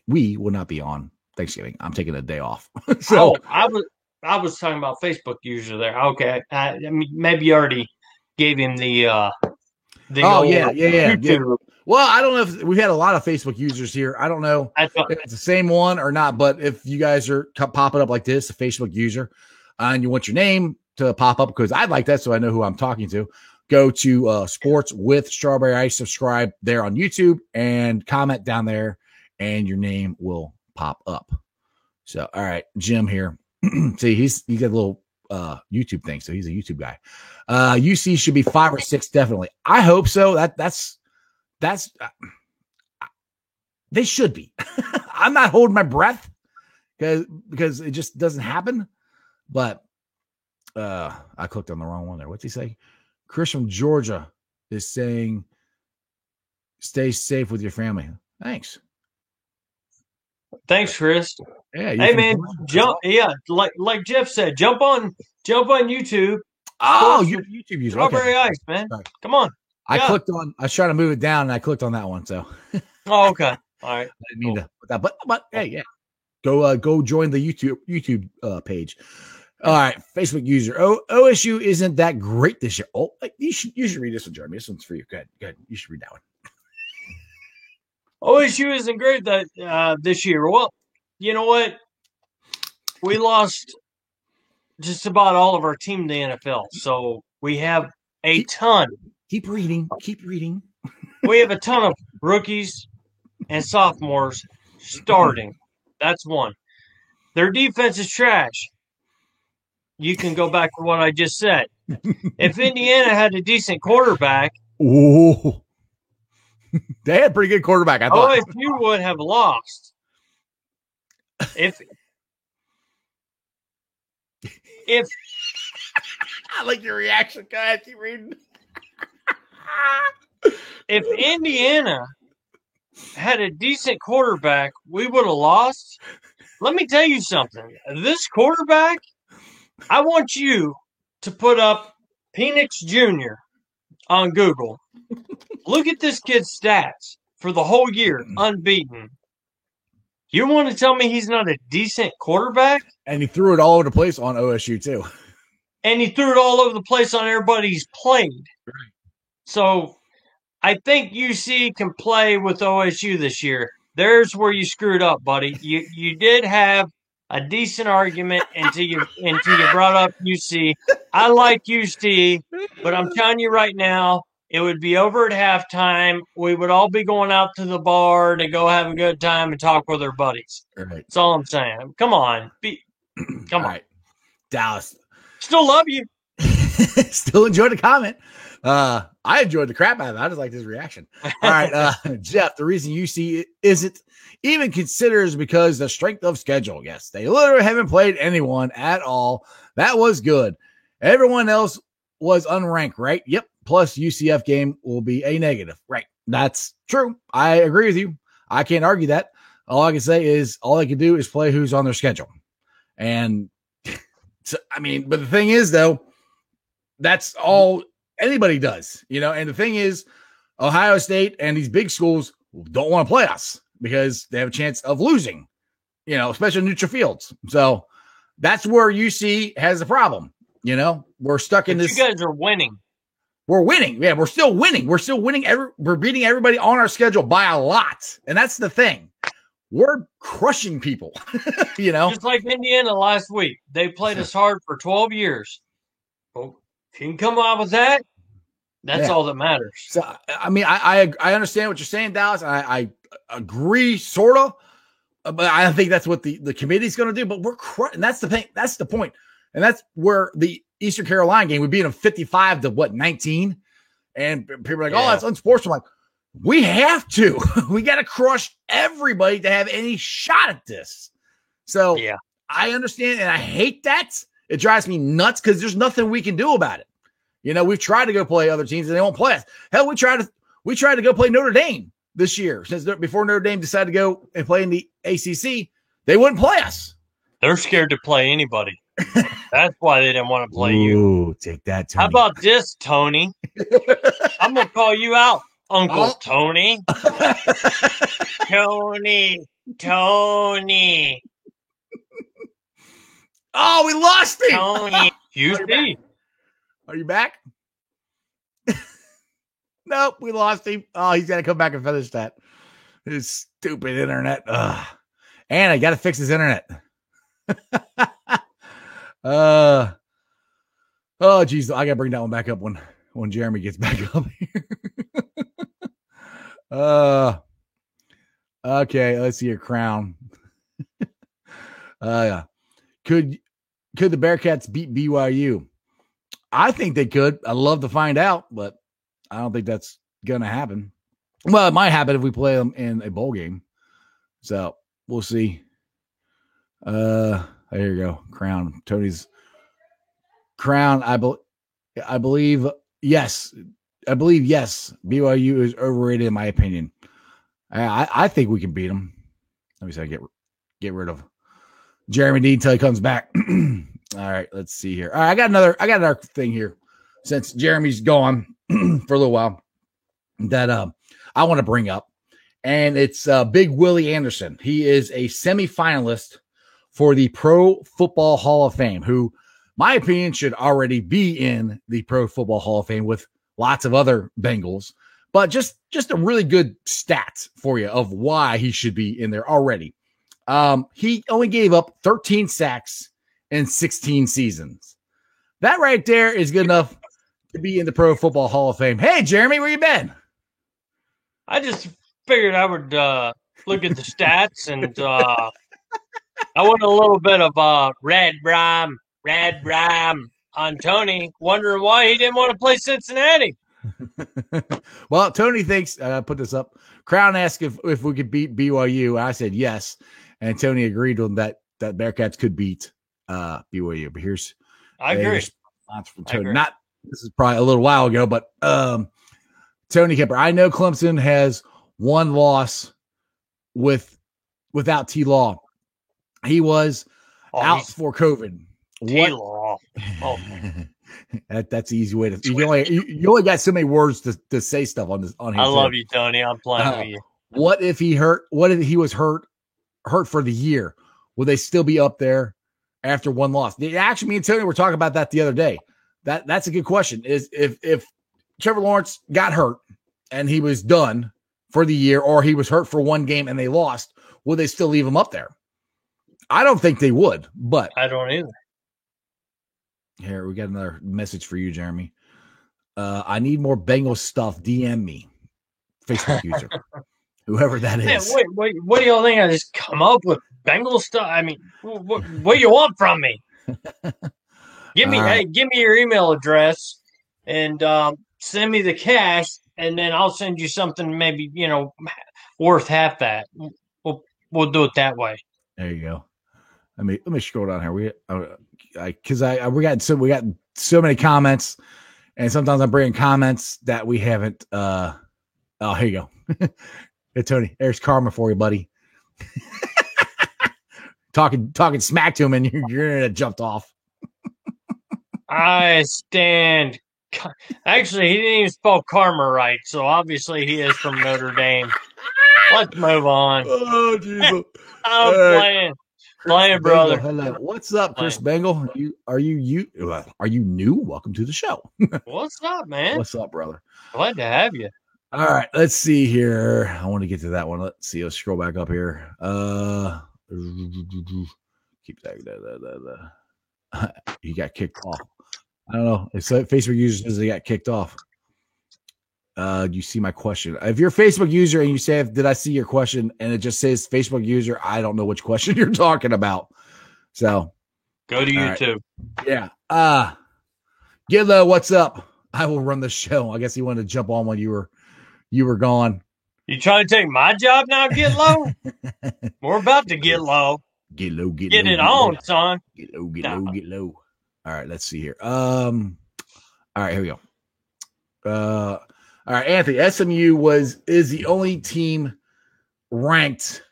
we will not be on Thanksgiving. I'm taking a day off. So I was talking about Facebook user there. Okay. I mean, maybe you already gave him the yeah. Well, I don't know if we've had a lot of Facebook users here. I don't know if it's the same one or not, but if you guys are popping up like this, a Facebook user, and you want your name to pop up, because I'd like that so I know who I'm talking to, go to Sports with Strawberry Ice, subscribe there on YouTube, and comment down there, and your name will pop up. So, all right, Jim here. See, he's got a little YouTube thing, so he's a YouTube guy. UC should be 5 or 6, definitely. I hope so. That's they should be. I'm not holding my breath because it just doesn't happen. But I clicked on the wrong one there. What's he say? Chris from Georgia is saying, "Stay safe with your family." Thanks, Chris. Yeah. Hey man, jump. Yeah, like Jeff said, jump on YouTube. Oh, YouTube user. Strawberry Ice, man. Right. Come on. I was trying to move it down, and I clicked on that one. So. Oh, okay. All right. I didn't mean to put that, but hey, yeah. Go join the YouTube page. All right, Facebook user. OSU isn't that great this year. Oh, you should read this one, Jeremy. This one's for you. Go ahead. You should read that one. OSU isn't great this year. Well, you know what? We lost just about all of our team in the NFL, so we have a ton. Keep reading. We have a ton of rookies and sophomores starting. That's one. Their defense is trash. You can go back to what I just said. If Indiana had a decent quarterback, ooh, they had a pretty good quarterback, I thought. OSU would have lost. If I like your reaction, go ahead, keep reading. If Indiana had a decent quarterback, we would have lost. Let me tell you something. This quarterback, I want you to put up Penix Jr. on Google. Look at this kid's stats for the whole year, unbeaten. You want to tell me he's not a decent quarterback? And he threw it all over the place on OSU, too. And he threw it all over the place on everybody he's played. Right. So I think UC can play with OSU this year. There's where you screwed up, buddy. You did have a decent argument until you brought up UC. I like UC, but I'm telling you right now, it would be over at halftime. We would all be going out to the bar to go have a good time and talk with our buddies. Right. That's all I'm saying. Come on. Come on. Right. Dallas. Still love you. Still enjoyed the comment. I enjoyed the crap out of it. I just like his reaction. All right, Jeff, the reason UC isn't even considered is because the strength of schedule. Yes, they literally haven't played anyone at all. That was good. Everyone else was unranked, right? Yep. Plus UCF game will be a negative. Right. That's true. I agree with you. I can't argue that. All I can say is all they can do is play who's on their schedule. And so, I mean, but the thing is, though, that's all anybody does, and the thing is, Ohio State and these big schools don't want to play us because they have a chance of losing, especially neutral fields. So that's where UC has a problem. We're stuck in this. You guys are winning. We're winning. Yeah, we're still winning. We're still winning. We're beating everybody on our schedule by a lot. And that's the thing. We're crushing people, Just like Indiana last week. They played us hard for 12 years. Well, if you can come out with that, that's all that matters. So, I mean, I understand what you're saying, Dallas. I agree, sort of. But I think that's what the committee's going to do. But we're crushing. That's the thing. That's the point. And that's where the Eastern Carolina game, we beat them 55 to 19. And people are like, oh, that's unsportsmanlike. We have to. We got to crush everybody to have any shot at this. So I understand, and I hate that. It drives me nuts because there's nothing we can do about it. We've tried to go play other teams and they won't play us. Hell, we tried to go play Notre Dame this year before Notre Dame decided to go and play in the ACC. They wouldn't play us. They're scared to play anybody. That's why they didn't want to play you. Ooh, take that, Tony. How about this, Tony? I'm going to call you out, Uncle Tony. Tony. Oh, we lost him. Tony. UC. Are you back? Nope, we lost him. Oh, he's got to come back and finish that. His stupid internet. Ugh. And I got to fix his internet. Oh, geez. I got to bring that one back up when Jeremy gets back up here. Okay, let's see your crown. Yeah. Could the Bearcats beat BYU? I think they could. I'd love to find out, but I don't think that's going to happen. Well, it might happen if we play them in a bowl game. So we'll see. There you go. Crown. Tony's crown. I believe yes. BYU is overrated in my opinion. I think we can beat them. Let me see. Get rid of Jeremy Dean until he comes back. All right, let's see here. All right, I got another thing here since Jeremy's gone for a little while that I want to bring up, and it's Big Willie Anderson. He is a semifinalist for the Pro Football Hall of Fame, who my opinion, should already be in the Pro Football Hall of Fame with lots of other Bengals. But just a really good stats for you of why he should be in there already. He only gave up 13 sacks in 16 seasons. That right there is good enough to be in the Pro Football Hall of Fame. Hey, Jeremy, where you been? I just figured I would look at the stats, and I want a little bit of red rhyme on Tony, wondering why he didn't want to play Cincinnati. Well, Tony thinks, put this up. Crown asked if we could beat BYU. I said yes. And Tony agreed with him that Bearcats could beat BYU. But here's I agree. Response from Tony. This is probably a little while ago, but Tony Kemper, I know Clemson has one loss without T-Law. He was out for COVID. T-Law. Oh. That's the easy way to. You only got so many words to say stuff on here. I love you, Tony. I'm playing with you. What if he hurt? What if he was hurt for the year? Will they still be up there after one loss? Actually, me and Tony were talking about that the other day. That's a good question. Is if Trevor Lawrence got hurt and he was done for the year, or he was hurt for one game and they lost, would they still leave him up there? I don't think they would, but I don't either. Here, we got another message for you, Jeremy. I need more Bengals stuff. DM me. Facebook user. Whoever that is. Man, wait, what do y'all think? I just come up with Bengals stuff? I mean, what do you want from me? Give me your email address and send me the cash, and then I'll send you something maybe, worth half that. We'll do it that way. There you go. Let me scroll down here. We got so many comments, and sometimes I'm bringing comments that we haven't. Here you go. Hey, Tony, there's karma for you, buddy. talking smack to him, and your internet jumped off. I stand. Actually, he didn't even spell karma right, so obviously he is from Notre Dame. Let's move on. Oh, Jesus. I'm playing. Playing, brother. Hello. What's up, Chris Bengal? Are you new? Welcome to the show. What's up, man? What's up, brother? Glad to have you. All right, let's see here. I want to get to that one. Let's see. Let's scroll back up here. Keep that. He got kicked off. I don't know. It's like Facebook user says they got kicked off. You see my question. If you're a Facebook user and you say, did I see your question? And it just says Facebook user, I don't know which question you're talking about. So go to YouTube. Right. Yeah. Gidlow, what's up? I will run the show. I guess he wanted to jump on when you were gone. You trying to take my job now, Gidlow? We're about to get low. Get low. Get it on, son. Get low. All right, let's see here. All right, here we go. All right, Anthony, SMU is the only team ranked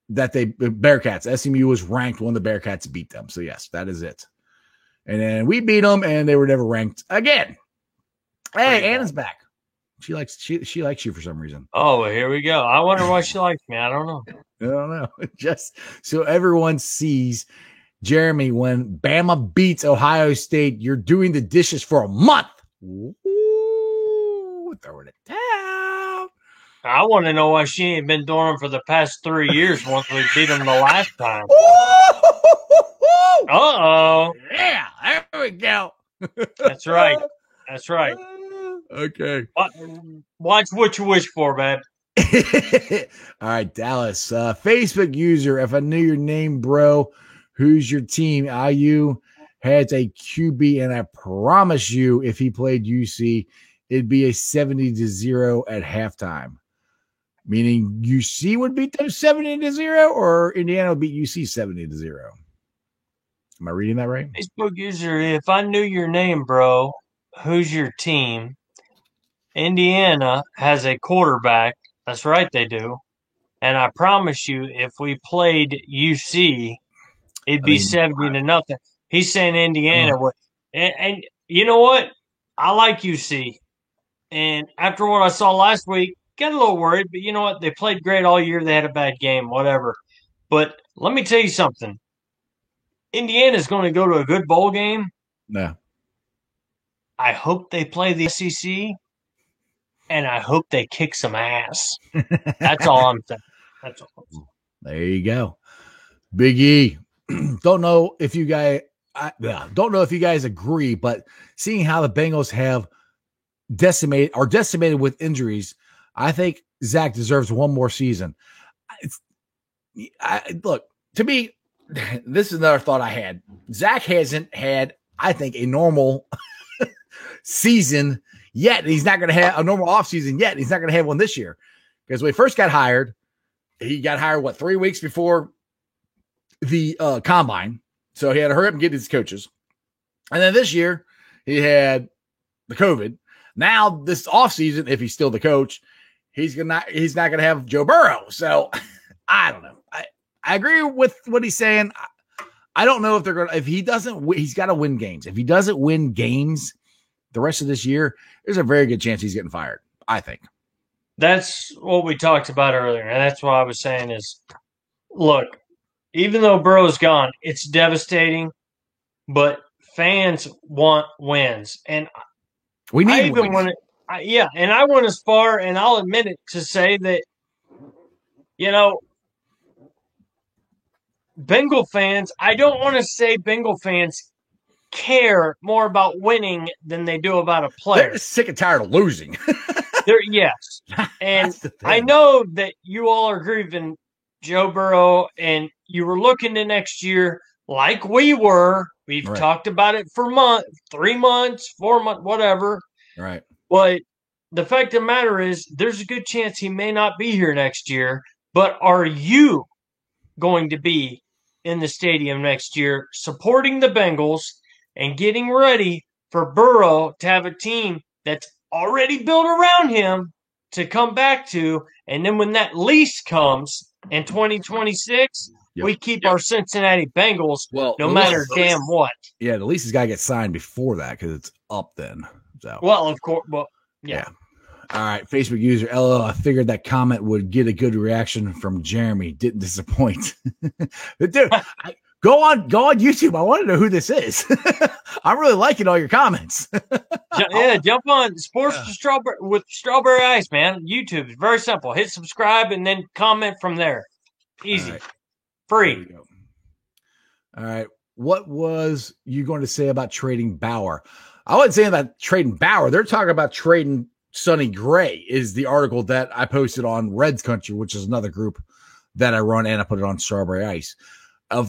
that Bearcats. SMU was ranked when the Bearcats beat them. So yes, that is it. And then we beat them, and they were never ranked again. Hey, Anna's back. She likes you for some reason. Oh, here we go. I wonder why she likes me. I don't know. Just so everyone sees, Jeremy, when Bama beats Ohio State, you're doing the dishes for a month. Ooh, throwing it down. I want to know why she ain't been doing them for the past 3 years once we beat them the last time. Uh-oh. Yeah, there we go. That's right. Okay. Watch what you wish for, man. All right, Dallas. Facebook user, if I knew your name, bro, who's your team? IU has a QB, and I promise you, if he played UC, it'd be a 70-0 at halftime. Meaning UC would beat them 70-0, or Indiana would beat UC 70-0. Am I reading that right? Facebook user, if I knew your name, bro, who's your team? Indiana has a quarterback. That's right, they do. And I promise you, if we played UC, it'd be 70-0. He's saying Indiana would. And you know what? I like UC. And after what I saw last week, got a little worried. But you know what? They played great all year. They had a bad game, whatever. But let me tell you something. Indiana's going to go to a good bowl game, No. I hope they play the SEC, and I hope they kick some ass. That's all I'm saying. That's all I'm saying. There you go. Big E. Don't know if you guys agree, but seeing how the Bengals have decimated with injuries, I think Zach deserves one more season. Look, to me, this is another thought I had. Zach hasn't had, I think, a normal season yet. He's not going to have a normal offseason yet. He's not going to have one this year. Because when he first got hired, he got hired, 3 weeks before the combine. So he had to hurry up and get his coaches. And then this year, he had the COVID. Now, this offseason, if he's still the coach, he's not going to have Joe Burrow. So I don't know. I agree with what he's saying. I don't know if they're going to, if he doesn't, he's got to win games. If he doesn't win games the rest of this year, there's a very good chance he's getting fired, I think. That's what we talked about earlier. And that's what I was saying is, look, even though Burrow's gone, it's devastating, but fans want wins. And we need I even wins. And I went as far, and I'll admit it, to say that, Bengal fans, I don't want to say Bengal fans care more about winning than they do about a player. They're sick and tired of losing. Yes. And I know that you all are grieving Joe Burrow, and you were looking to next year like we were. We've talked about it for 3 months, 4 months, whatever. Right. But the fact of the matter is, there's a good chance he may not be here next year. But are you going to be in the stadium next year supporting the Bengals and getting ready for Burrow to have a team that's already built around him to come back to? And then when that lease comes in 2026, we keep our Cincinnati Bengals no matter damn what. Yeah, the lease has got to get signed before that because it's up then. So. Well, of course. Well, yeah. All right, Facebook user LL. I figured that comment would get a good reaction from Jeremy. Didn't disappoint. Dude, go on YouTube. I want to know who this is. I'm really liking all your comments. Jump on Sports with Strawberry Ice, man. YouTube is very simple. Hit subscribe and then comment from there. Easy, free. All right. What was you going to say about trading Bauer? I wasn't saying about trading Bauer. They're talking about trading Sonny Gray. Is the article that I posted on Reds Country, which is another group that I run, and I put it on Strawberry Ice,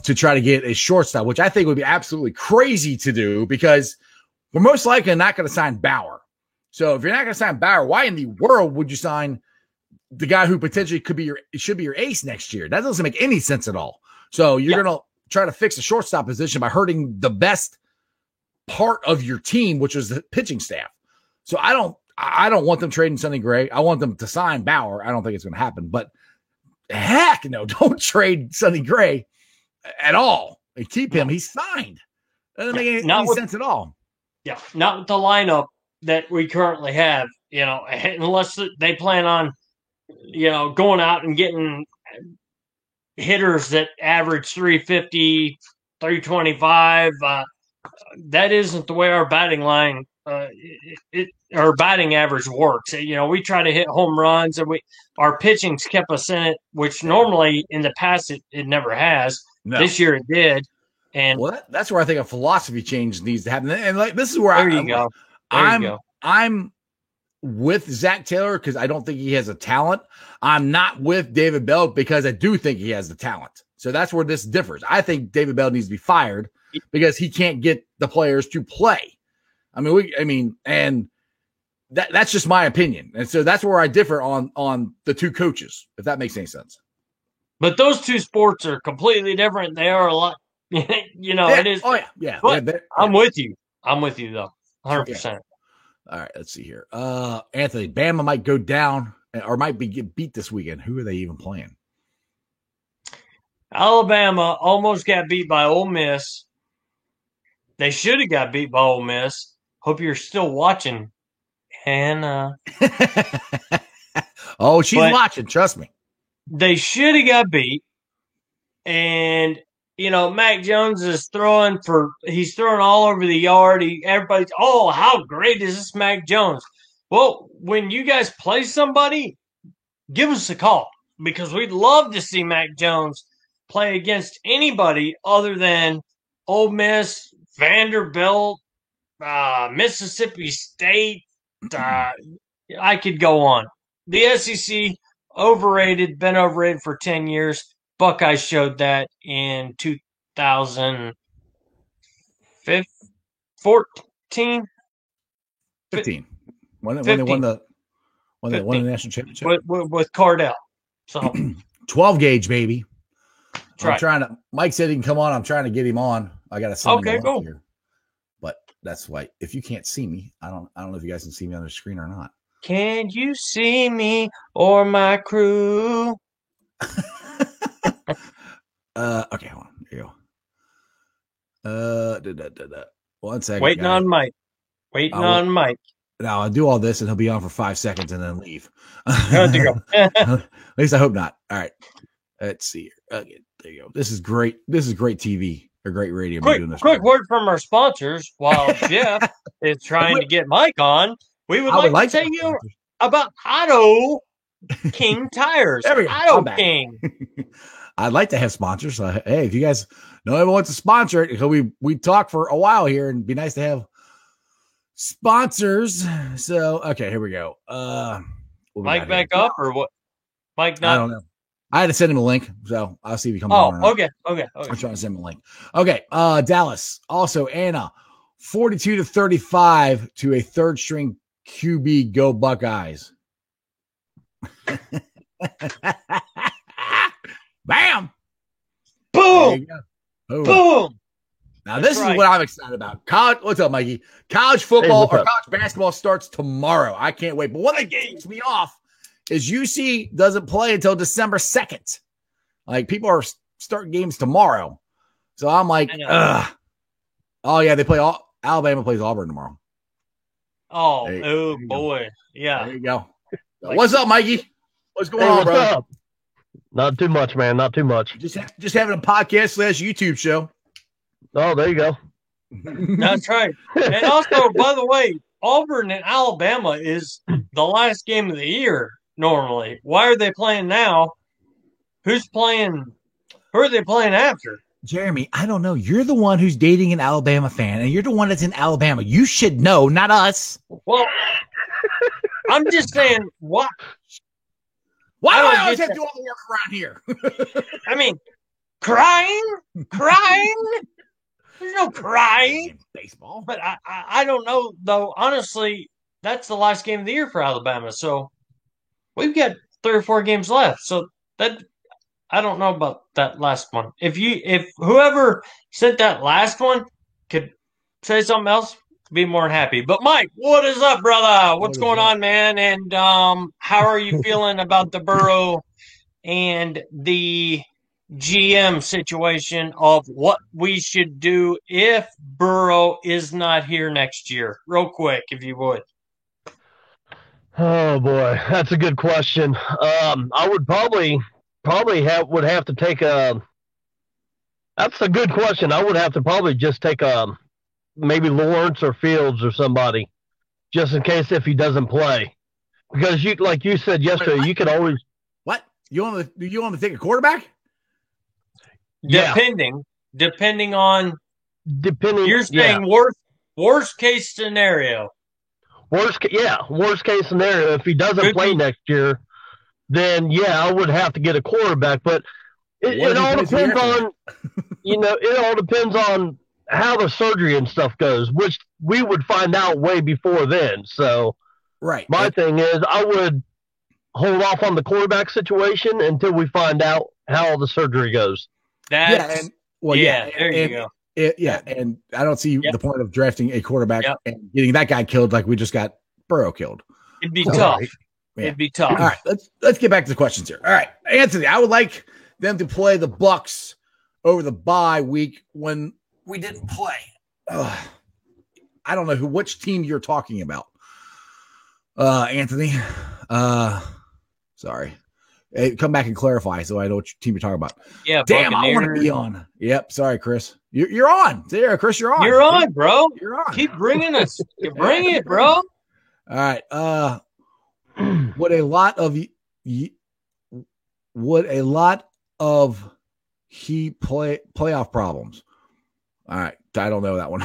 to try to get a shortstop, which I think would be absolutely crazy to do because we're most likely not going to sign Bauer. So if you're not going to sign Bauer, why in the world would you sign the guy who potentially should be your ace next year? That doesn't make any sense at all. So you're going to try to fix the shortstop position by hurting the best part of your team, which was the pitching staff. So I don't want them trading Sonny Gray. I want them to sign Bauer. I don't think it's going to happen, but heck no, don't trade Sonny Gray at all and keep him. He's signed. Doesn't make any sense at all. Yeah, not with the lineup that we currently have, unless they plan on, going out and getting hitters that average 350, 325. That isn't the way our batting line, our batting average works. We try to hit home runs, and our pitching's kept us in it, which normally in the past it never has. No. This year it did. And that's where I think a philosophy change needs to happen. And this is where I'm with Zach Taylor because I don't think he has a talent. I'm not with David Bell because I do think he has the talent. So that's where this differs. I think David Bell needs to be fired because he can't get the players to play. And that's just my opinion. And so that's where I differ on the two coaches, if that makes any sense. But those two sports are completely different. They are a lot, it is. Oh, yeah. But I'm with you. I'm with you, though. 100%. Yeah. All right, let's see here. Anthony, Bama might go down or might get beat this weekend. Who are they even playing? Alabama almost got beat by Ole Miss. They should have got beat by Ole Miss. Hope you're still watching, Hannah. Oh, she's watching. Trust me. They should have got beat, and Mac Jones is he's throwing all over the yard. Everybody's, oh, how great is this Mac Jones? Well, when you guys play somebody, give us a call because we'd love to see Mac Jones play against anybody other than Ole Miss, Vanderbilt, Mississippi State. I could go on. The SEC overrated, been overrated for 10 years. Buckeyes showed that in 2014? 15. When they won the national championship with Cardell. So 12 gauge, baby. Right. Mike said he can come on. I'm trying to get him on. I got to send him a link here. But that's why if you can't see me, I don't know if you guys can see me on the screen or not. Can you see me or my crew? Okay, hold on. Here you go. 1 second. Waiting on Mike. Now I'll do all this and he'll be on for 5 seconds and then leave. There you go. At least I hope not. All right. Let's see here. Okay, there you go. This is great. This is great TV or great radio. Quick word from our sponsors while Jeff is trying to get Mike on. We would like to tell you about Auto King Tires. There we go. Auto King. I'd like to have sponsors. Hey, if you guys know anyone wants to sponsor it, we talk for a while here and it'd be nice to have sponsors. So, okay, here we go. Mike back up or what? Mike not? I don't know. I had to send him a link, so I'll see if he comes on. Okay. I'm trying to send him a link. Okay, Dallas. Also, Anna, 42-35 to a third string QB. Go Buckeyes. Bam! Boom! Boom! Now, this is what I'm excited about. What's up, Mikey? College football or college basketball starts tomorrow. I can't wait. But what gets me off is UC doesn't play until December 2nd. Like, people are starting games tomorrow. So I'm like, ugh. Oh, yeah, Alabama plays Auburn tomorrow. Oh, boy. Yeah. There you go. What's up, Mikey? What's going on, bro? Up? Not too much, man. Not too much. Just having a podcast / YouTube show. Oh, there you go. That's right. And also, by the way, Auburn and Alabama is the last game of the year normally. Why are they playing now? Who are they playing after? Jeremy, I don't know. You're the one who's dating an Alabama fan, and you're the one that's in Alabama. You should know, not us. Well, I'm just saying, what? Why do I always have to do all the work around here? I mean, crying? There's no crying. Baseball. But I don't know, though. Honestly, that's the last game of the year for Alabama. So we've got 3 or 4 games left. So that I don't know about that last one. If whoever sent that last one could say something else, be more than happy. But Mike, what is up, brother? What's going on, man? And how are you feeling about the Burrow and the GM situation of what we should do if Burrow is not here next year? Real quick, if you would. Oh boy, that's a good question. I would probably would have to take a. That's a good question. I would have to probably just take maybe Lawrence or Fields or somebody, just in case if he doesn't play, because like you said yesterday, you could always. What you want to take a quarterback? Depending on. You're saying worst case scenario. Worst case scenario. If he doesn't play next year, then I would have to get a quarterback. But it all depends on, it all depends on how the surgery and stuff goes, which we would find out way before then. So, right. My thing is, I would hold off on the quarterback situation until we find out how the surgery goes. There you go. And I don't see the point of drafting a quarterback and getting that guy killed like we just got Burrow killed. It'd be tough. Right. Yeah. It'd be tough. All right, let's get back to the questions here. All right, Anthony, I would like them to play the Bucs over the bye week when we didn't play. I don't know which team you're talking about, Anthony. Sorry. Hey, come back and clarify so I know what team you're talking about. Yeah, damn, I want to Buccaneers. be on. Yep, sorry, Chris. You're on. There, Chris, you're on. You're on, bro. You're on. Keep bringing us. Bring it, bro. All right. Would a lot of playoff problems? All right, I don't know that one.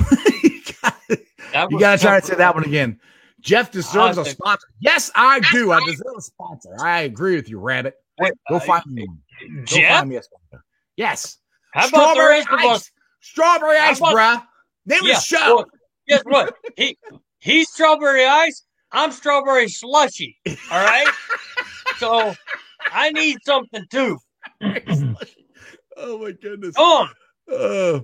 You got to try to say that one again. Jeff deserves a sponsor. Yes, I do. I deserve a sponsor. I agree with you, Rabbit. Go find me one. Go find me a sponsor. Yes. How about the rest of us? Strawberry ice, bruh. Name of the show. Well, guess what? He's strawberry ice. I'm strawberry slushy. All right. So I need something too. Oh my goodness. Come on.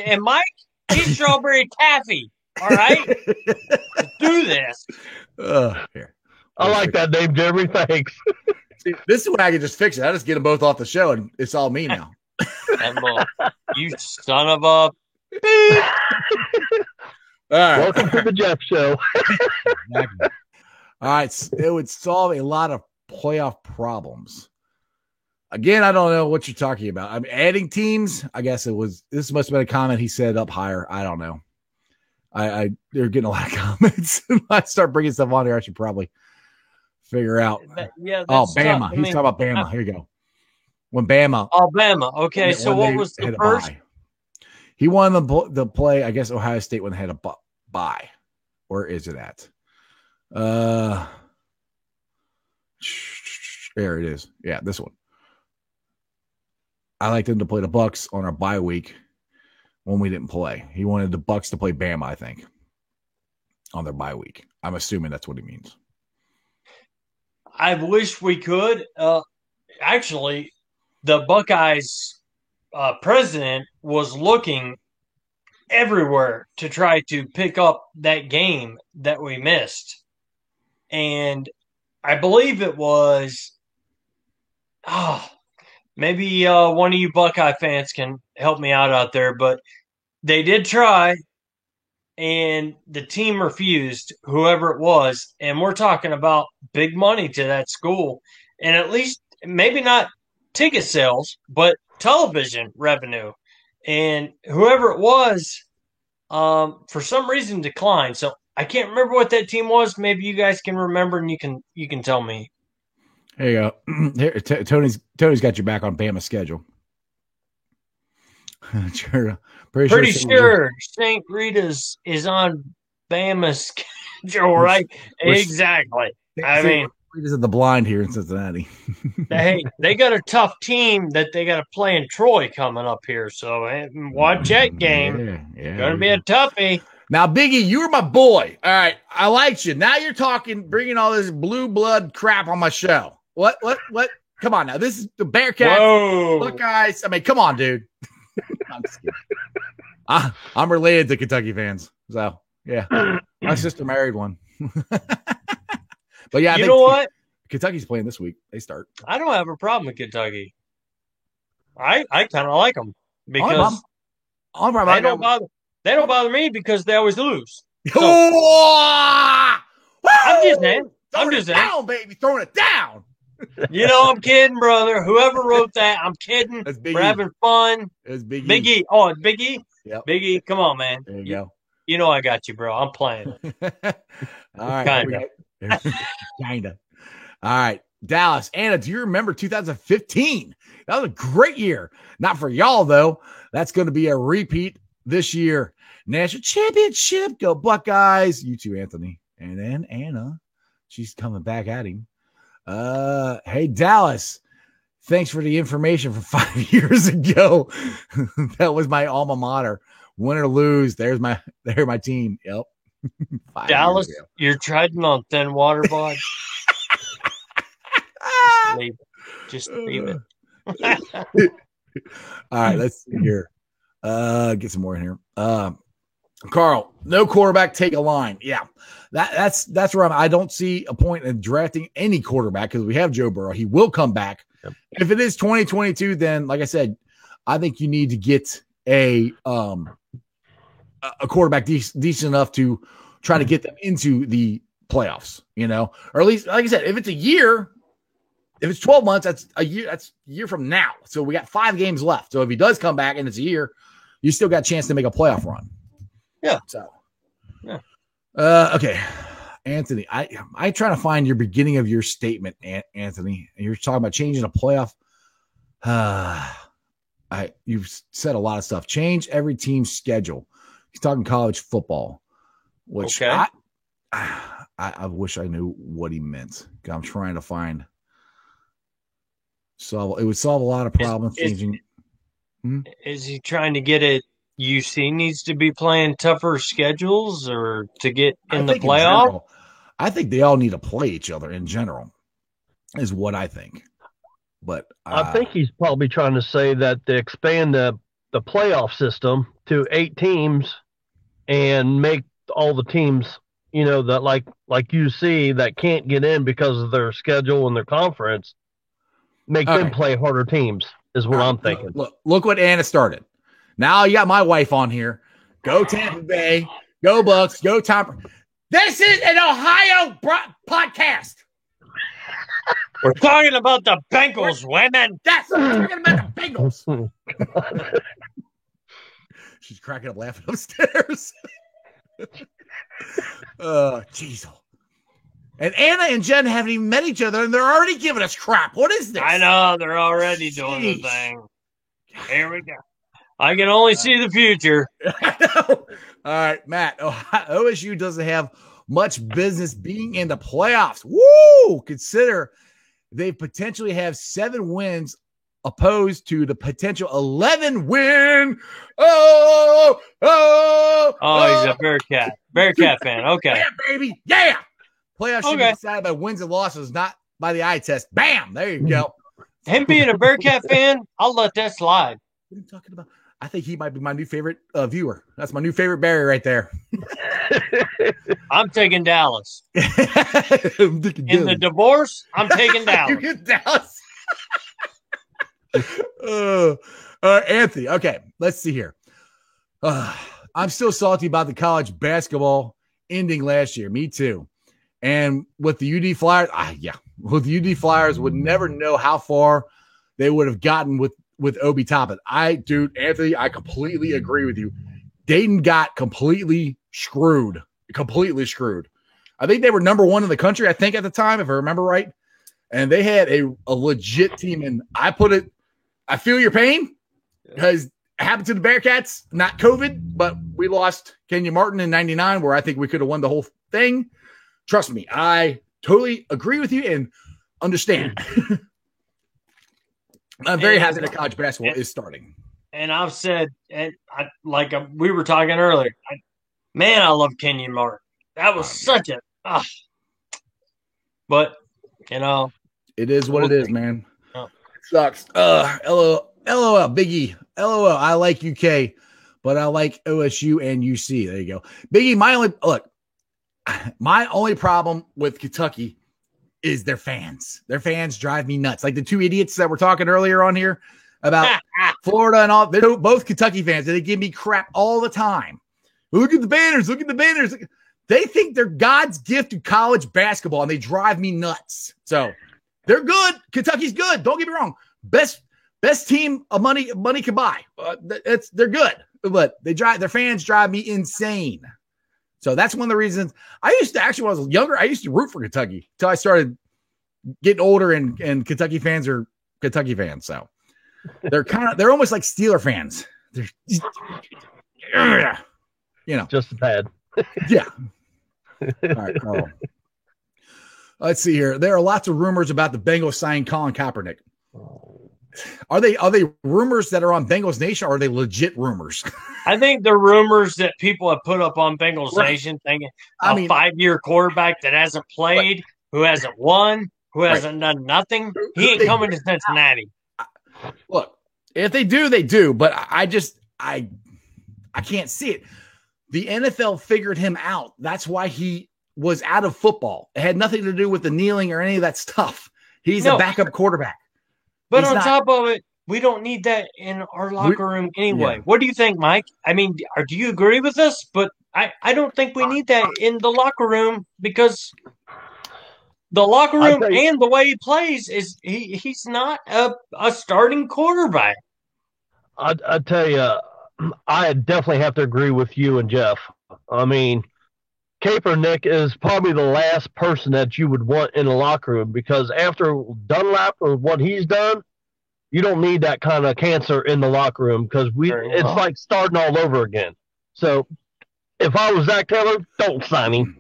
And Mike, he's strawberry taffy. All right. Let's do this. Here. I like that name, Jeremy. Thanks. See, this is when I can just fix it. I just get them both off the show, and it's all me now. You son of a. All right. Welcome to the Jeff Show. Exactly. All right. It would solve a lot of playoff problems. Again, I don't know what you're talking about. I'm adding teams. I guess this must have been a comment he said up higher. I don't know. They're getting a lot of comments. If I start bringing stuff on here, I should probably figure out. Bama. Tough. He's talking about Bama. Here you go. When Bama. Alabama. Okay. So what was the first? He won the play, I guess, Ohio State when they had a bye. Where is it at? There it is. Yeah, this one. I like them to play the Bucks on our bye week when we didn't play. He wanted the Bucks to play Bama, I think, on their bye week. I'm assuming that's what he means. I wish we could. Actually, the Buckeyes president was looking everywhere to try to pick up that game that we missed. And I believe it was, maybe one of you Buckeye fans can help me out there, but they did try, and the team refused, whoever it was. And we're talking about big money to that school, and at least maybe not ticket sales, but television revenue. And whoever it was, for some reason declined. So I can't remember what that team was. Maybe you guys can remember, and you can tell me. There you go. Here, Tony's got your back on Bama's schedule. Pretty sure St. Rita's is on Bama's schedule, right? Exactly. I mean, Rita's at the blind here in Cincinnati. they got a tough team that they got to play in Troy coming up here. So watch that game. Yeah, going to be a toughie. Now, Biggie, you were my boy. All right, I liked you. Now you're talking, bringing all this blue blood crap on my show. What? Come on now. This is the Bearcats. Whoa. Buckeyes. I mean, come on, dude. I'm just kidding. I'm related to Kentucky fans. So, yeah. My sister married one. But, yeah, you know what? Kentucky's playing this week. They start. I don't have a problem with Kentucky. I kind of like them because they don't bother me because they always lose. So, I'm just saying. Throwing it down, baby. Throwing it down. I'm kidding, brother. Whoever wrote that, I'm kidding. That's Big We're having fun. It's Big E. Big E. Oh, it's Big E? Yep. Big E, come on, man. There you go. You know I got you, bro. I'm playing. All right. Kinda. All right. Dallas. Anna, do you remember 2015? That was a great year. Not for y'all, though. That's going to be a repeat this year. National championship. Go Buckeyes. You too, Anthony. And then Anna. She's coming back at him. Hey, Dallas. Thanks for the information from 5 years ago. That was my alma mater. Win or lose, they're my team. Yep. Dallas, you're treading on thin water, bud. Just leave it. All right, let's see here. Get some more in here. Carl, no quarterback, take a line. Yeah, that's where I don't see a point in drafting any quarterback because we have Joe Burrow. He will come back. Yep. If it is 2022, then like I said, I think you need to get a quarterback decent enough to try to get them into the playoffs, or at least, like I said, if it's a year, if it's 12 months, that's a year. That's a year from now. So we got 5 games left. So if he does come back and it's a year, you still got a chance to make a playoff run. Yeah. So, yeah. Okay. Anthony, I trying to find your beginning of your statement, Anthony. And you're talking about changing a playoff. You've said a lot of stuff. Change every team's schedule. He's talking college football, which okay. I wish I knew what he meant. I'm trying to find. So it would solve a lot of problems. Changing. Is he trying to get it? UC needs to be playing tougher schedules, or to get in the playoff. I think they all need to play each other in general, is what I think. But I think he's probably trying to say that they expand the playoff system to 8 teams and make all the teams, that like UC that can't get in because of their schedule and their conference, make them play harder teams is what I'm thinking. Look what Anna started. Now you got my wife on here. Go Tampa Bay. Go Bucks. Go Tom. This is an Ohio podcast. We're talking about the Bengals, women. That's what we're talking about, the Bengals. She's cracking up laughing upstairs. Jeez. And Anna and Jen haven't even met each other, and they're already giving us crap. What is this? I know. They're already doing the thing. Here we go. I can only see the future. All right, Matt. OSU doesn't have much business being in the playoffs. Woo! Consider they potentially have 7 wins opposed to the potential 11 win. Oh, he's a Bearcat fan. Okay. Yeah, baby. Yeah. Playoffs should be decided by wins and losses, not by the eye test. Bam. There you go. Him being a Bearcat fan, I'll let that slide. What are you talking about? I think he might be my new favorite viewer. That's my new favorite Barry right there. I'm taking Dallas. In the divorce, I'm taking Dallas. You get Dallas. Anthony. Okay, let's see here. I'm still salty about the college basketball ending last year. Me too. And with the UD Flyers, with the UD Flyers, would never know how far they would have gotten with Obi Toppin. Anthony, I completely agree with you. Dayton got completely screwed. I think they were number 1 in the country, at the time, if I remember right. And they had a legit team. And I feel your pain because it happened to the Bearcats, not COVID, but we lost Kenyon Martin in 99, where I think we could have won the whole thing. Trust me, I totally agree with you and understand. I'm very happy that college basketball is starting. And I've said, we were talking earlier, I love Kenyon Martin. That was such a but, it is what it is, man. Oh. It sucks. LOL, Biggie. LOL, I like UK, but I like OSU and UC. There you go. Biggie, my only problem with Kentucky is their fans. Their fans drive me nuts. Like the 2 idiots that were talking earlier on here about Florida and all. They're both Kentucky fans. They give me crap all the time. Look at the banners. Look at the banners. They think they're God's gift to college basketball, and they drive me nuts. So they're good. Kentucky's good. Don't get me wrong. Best team of money can buy. They're good, but their fans drive me insane. So that's one of the reasons I used to when I was younger, I used to root for Kentucky until I started getting older and Kentucky fans are Kentucky fans. So they're almost like Steeler fans. They're just bad. Yeah. All right, Carl. Let's see here. There are lots of rumors about the Bengals signing Colin Kaepernick. Are they rumors that are on Bengals Nation, or are they legit rumors? I think the rumors that people have put up on Bengals Nation, thinking a 5-year quarterback that hasn't played, who hasn't won, who hasn't done nothing, he ain't coming to Cincinnati. Look, if they do, they do. But I can't see it. The NFL figured him out. That's why he was out of football. It had nothing to do with the kneeling or any of that stuff. He's a backup quarterback. But on top of it, we don't need that in our locker room anyway. Yeah. What do you think, Mike? I mean, do you agree with us? But I don't think we need that in the locker room because the locker room and the way he plays is he's not a starting quarterback. I tell you, I definitely have to agree with you and Jeff. I mean, Kaepernick is probably the last person that you would want in the locker room, because after Dunlap or what he's done, you don't need that kind of cancer in the locker room, because it's like starting all over again. So if I was Zach Taylor, don't sign him.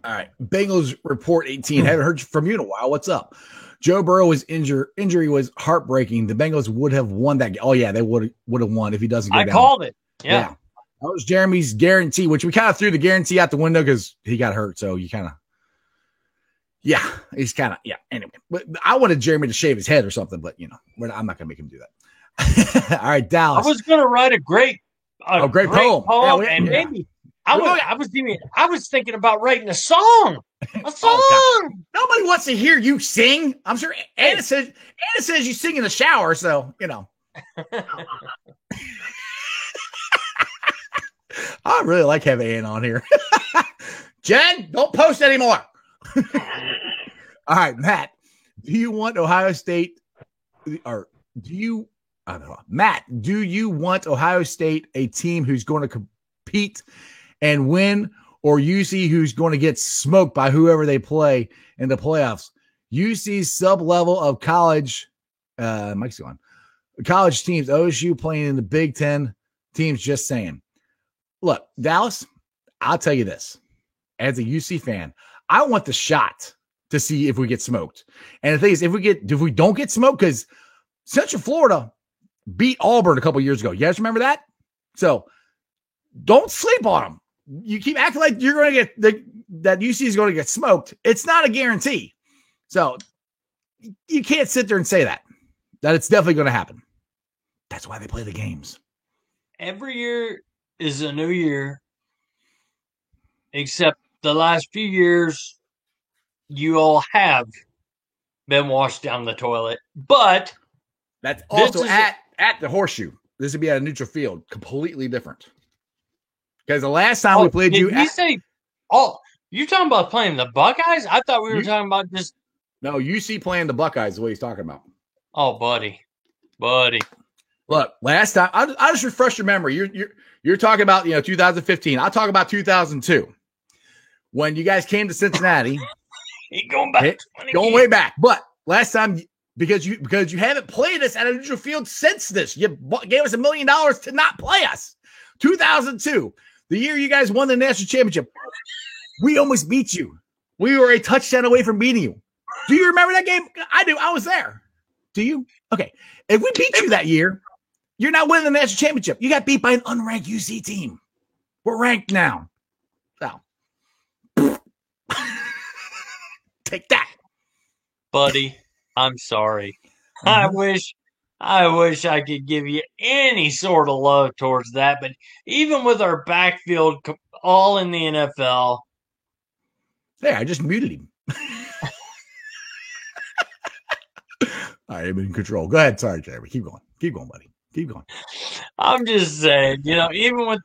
All right. Bengals report 18. Haven't heard from you in a while. What's up? Joe Burrow was injured. Injury was heartbreaking. The Bengals would have won that game. Oh, yeah, they would have won if he doesn't go down. I called it. Yeah. That was Jeremy's guarantee, which we kind of threw the guarantee out the window because he got hurt. So you kind of, he's kind of, Anyway, but I wanted Jeremy to shave his head or something, but, I'm not going to make him do that. All right, Dallas. I was going to write a great poem. Maybe I was thinking about writing a song. Nobody wants to hear you sing. I'm sure Anna says you sing in the shower, so I really like having Ann on here. Jen, don't post anymore. All right, Matt. Do you want Ohio State Matt, do you want Ohio State a team who's going to compete and win, or UC who's going to get smoked by whoever they play in the playoffs? UC's sub-level of college, Mike's gone. College teams, OSU playing in the Big Ten teams, just saying. Look, Dallas, I'll tell you this. As a UC fan, I want the shot to see if we get smoked. And the thing is, if we don't get smoked, because Central Florida beat Auburn a couple years ago. You guys remember that? So don't sleep on them. You keep acting like you're going to get that UC is going to get smoked. It's not a guarantee. So you can't sit there and say that it's definitely going to happen. That's why they play the games. Every year is a new year, except the last few years, you all have been washed down the toilet. But that's also at the Horseshoe. This would be at a neutral field, completely different. Because the last time we played you, you're talking about playing the Buckeyes? I thought we were talking about just. No, UC playing the Buckeyes is what he's talking about. Oh, buddy. Look, last time I'll just refresh your memory. You're talking about 2015. I'll talk about 2002 when you guys came to Cincinnati. Going way back. But last time, because you haven't played us at a neutral field since this, you gave us $1 million to not play us. 2002, the year you guys won the national championship, we almost beat you. We were a touchdown away from beating you. Do you remember that game? I do. I was there. Do you? Okay. If we beat you that year, you're not winning the national championship. You got beat by an unranked UC team. We're ranked now. So take that. Buddy, I'm sorry. Mm-hmm. I wish I could give you any sort of love towards that, but even with our backfield all in the NFL. Hey, I just muted him. I am in control. Go ahead. Sorry, Jeremy. Keep going, buddy. Keep going. I'm just saying, even with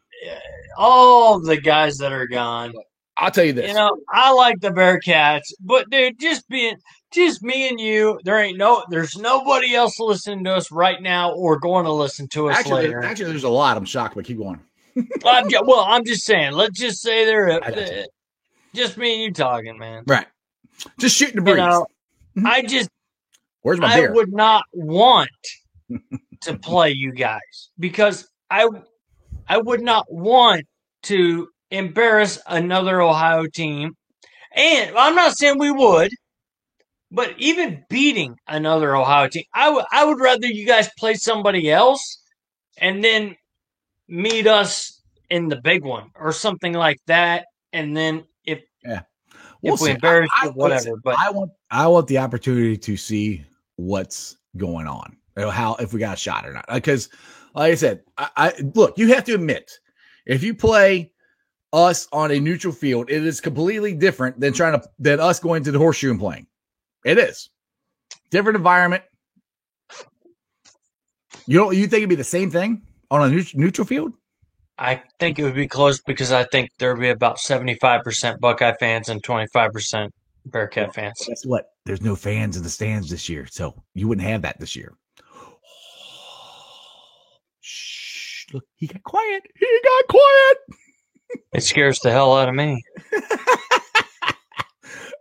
all the guys that are gone, I'll tell you this. I like the Bearcats, but dude, just me and you. There's nobody else listening to us right now or going to listen to us later. Actually, there's a lot. I'm shocked, but keep going. I'm just saying. Let's just say just me and you talking, man. Right. Just shooting the breeze. Where's my beer? I would not want to play you guys because I would not want to embarrass another Ohio team. And I'm not saying we would, but even beating another Ohio team, I would rather you guys play somebody else and then meet us in the big one or something like that. And then if we embarrass you, whatever. But I want the opportunity to see what's going on, if we got a shot or not. Because, like I said, look, you have to admit, if you play us on a neutral field, it is completely different than us going to the Horseshoe and playing. It is different environment. You think it'd be the same thing on a neutral field? I think it would be close because I think there would be about 75% Buckeye fans and 25% Bearcat fans. Guess what? There's no fans in the stands this year, so you wouldn't have that this year. Shh! Look, he got quiet. He got quiet. It scares the hell out of me.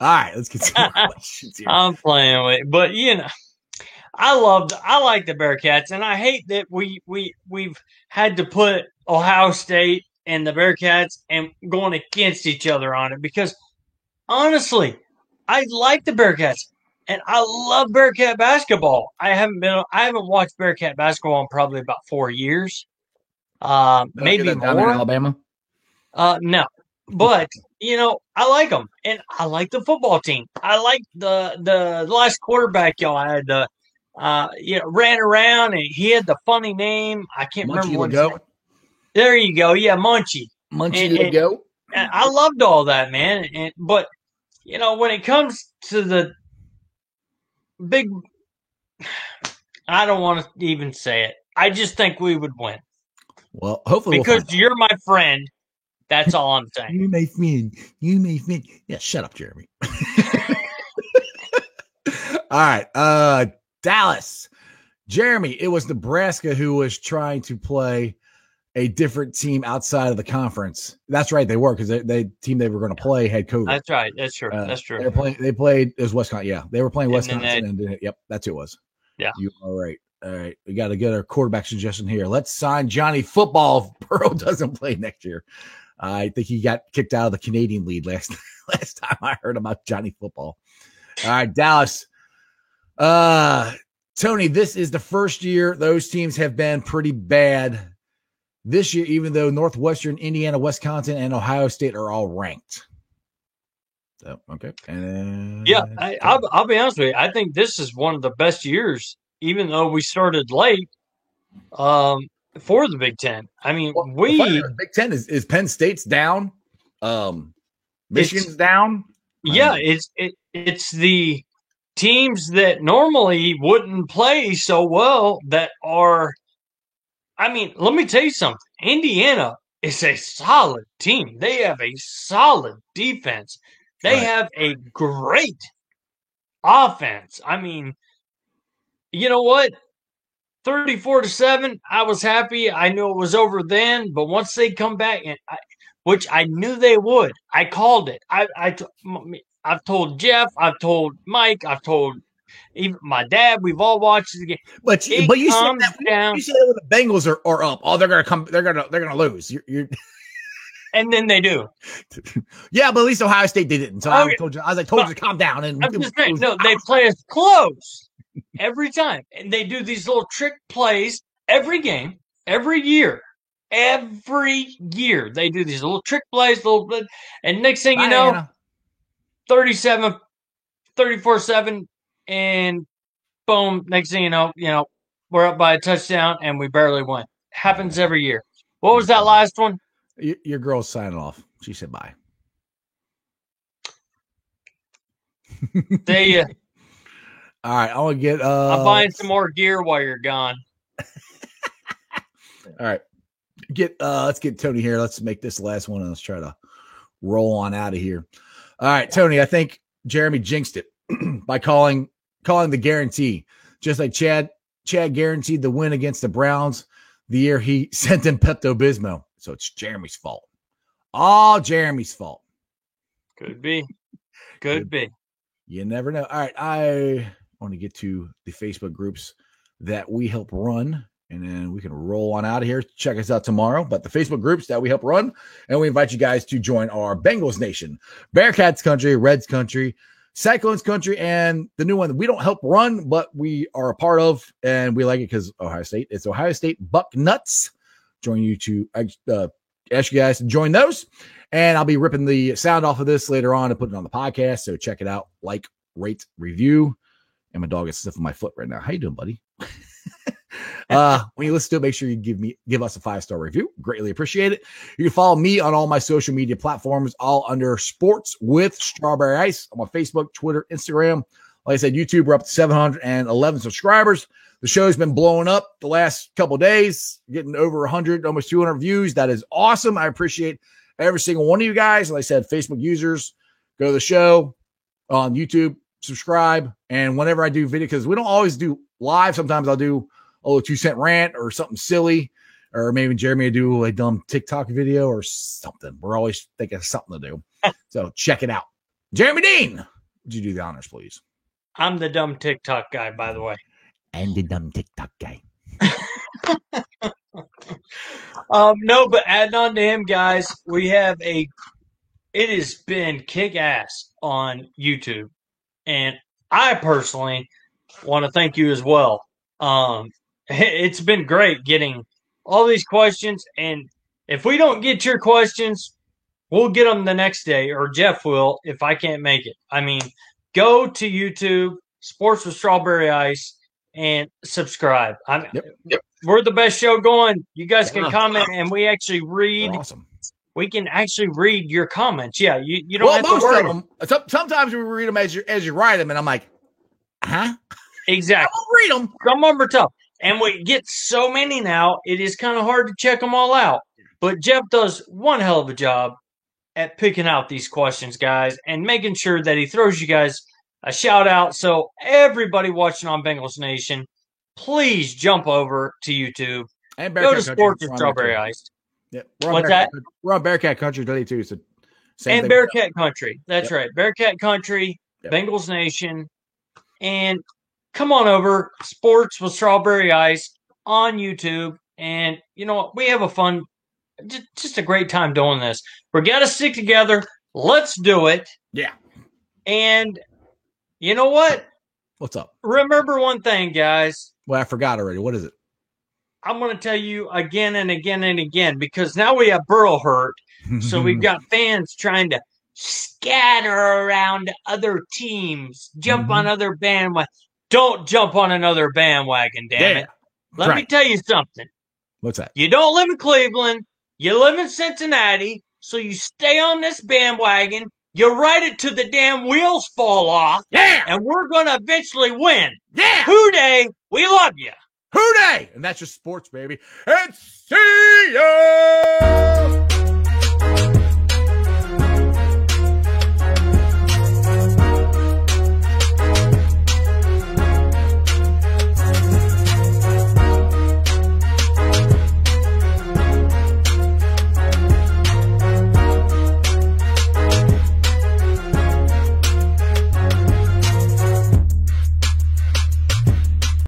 All right, let's get some more questions here. I'm playing with it. But I like the Bearcats, and I hate that we've had to put Ohio State and the Bearcats and going against each other on it, because honestly, I like the Bearcats and I love Bearcat basketball. I haven't watched Bearcat basketball in probably about 4 years. Maybe more. Down in Alabama? No. But, I like them, and I like the football team. I like the last quarterback y'all had, ran around, and he had the funny name. I can't remember what his name. There you go. Yeah, Munchie. Munchie Lego. And I loved all that, man. But, when it comes to the big, I don't want to even say it. I just think we would win. Well, hopefully because you're my friend. That's all I'm saying. You my friend. You my friend. Yeah, shut up, Jeremy. All right. Dallas. Jeremy, it was Nebraska who was trying to play a different team outside of the conference. That's right. They were, because the team they were going to play had COVID. That's right. That's true. That's true. They played, it was Wisconsin. Yeah. They were playing Wisconsin. Yep. That's who it was. Yeah. You all right. All right. We got to get our quarterback suggestion here. Let's sign Johnny Football if Burrow doesn't play next year. I think he got kicked out of the Canadian League last time I heard about Johnny Football. All right, Dallas. Tony, this is the first year those teams have been pretty bad this year, even though Northwestern, Indiana, Wisconsin, and Ohio State are all ranked. So, okay. And yeah, I'll be honest with you. I think this is one of the best years, even though we started late. For the Big Ten. I mean, the Big Ten is Penn State's down, Michigan's down. Yeah, it's the teams that normally wouldn't play so well that are. I mean, let me tell you something. Indiana is a solid team. They have a solid defense. They have a great offense. I mean, you know what? 34-7, I was happy. I knew it was over then, but once they come back, which I knew they would, I called it. I've told Jeff, I've told Mike, I've told even my dad. We've all watched the game. But you said that when the Bengals are up, they're gonna lose. You're and then they do. Yeah, but at least Ohio State didn't. So I told you to calm down. And I'm just saying, no, they play us close. Every time. And they do these little trick plays every game, every year. Every year they do these little trick plays, and next thing you know, 34-7, and boom, next thing you know, we're up by a touchdown and we barely win. Happens every year. What was that last one? Your girl's signing off. She said bye. They all right, I want to get. I'm buying some more gear while you're gone. All right, let's get Tony here. Let's make this the last one, and let's try to roll on out of here. All right, Tony. I think Jeremy jinxed it by calling the guarantee, just like Chad guaranteed the win against the Browns the year he sent in Pepto-Bismol. So it's Jeremy's fault. All Jeremy's fault. Could be. Could be. You never know. All right, I want to get to the Facebook groups that we help run, and then we can roll on out of here. Check us out tomorrow. But the Facebook groups that we help run, and we invite you guys to join our Bengals Nation, Bearcats Country, Reds Country, Cyclones Country, and the new one that we don't help run, but we are a part of, and we like it because Ohio State. It's Ohio State Buck Nuts. Join you to ask you guys to join those. And I'll be ripping the sound off of this later on and putting it on the podcast. So check it out. Like, rate, review. And my dog is sniffing my foot right now. How you doing, buddy? When you listen to it, make sure you give us a 5-star review. Greatly appreciate it. You can follow me on all my social media platforms, all under Sports with Strawberry Ice. I'm on Facebook, Twitter, Instagram. Like I said, YouTube, we're up to 711 subscribers. The show's been blowing up the last couple of days, getting over 100, almost 200 views. That is awesome. I appreciate every single one of you guys. Like I said, Facebook users, go to the show, on YouTube. Subscribe. And whenever I do video, because we don't always do live, sometimes I'll do a little 2-cent rant or something silly, or maybe Jeremy will do a dumb TikTok video or something. We're always thinking of something to do. So check it out. Jeremy Dean, would you do the honors, please? I'm the dumb TikTok guy, by the way. And the dumb TikTok guy. No, but adding on to him, guys, it has been kick ass on YouTube. And I personally want to thank you as well. It's been great getting all these questions. And if we don't get your questions, we'll get them the next day, or Jeff will if I can't make it. I mean, go to YouTube, Sports with Strawberry Ice, and subscribe. Yep. We're the best show going. You guys can comment, and we actually read. Awesome. We can actually read your comments. Yeah, you don't have to worry. Of them, sometimes we read them as you write them, and I'm like, huh? Exactly. I won't read them. Some of them are tough. And we get so many now, it is kind of hard to check them all out. But Jeff does one hell of a job at picking out these questions, guys, and making sure that he throws you guys a shout out. So everybody watching on Bengals Nation, please jump over to YouTube. And go to Sports with Strawberry Ice. Yeah, what's that? We're on Bearcat Country today too. So and Bearcat Country. That's right. Bearcat Country, Bengals Nation. And come on over, Sports with Strawberry Ice on YouTube. And you know what? We have just a great time doing this. We got to stick together. Let's do it. Yeah. And you know what? What's up? Remember one thing, guys. Well, I forgot already. What is it? I'm going to tell you again and again and again, because now we have Burrow hurt. So we've got fans trying to scatter around other teams, jump on other bandwagon. Don't jump on another bandwagon, damn it. Let me tell you something. What's that? You don't live in Cleveland. You live in Cincinnati. So you stay on this bandwagon. You ride it till the damn wheels fall off. Yeah. And we're going to eventually win. Yeah. Hooday, we love you. Hooday! And that's just sports, baby. And see ya!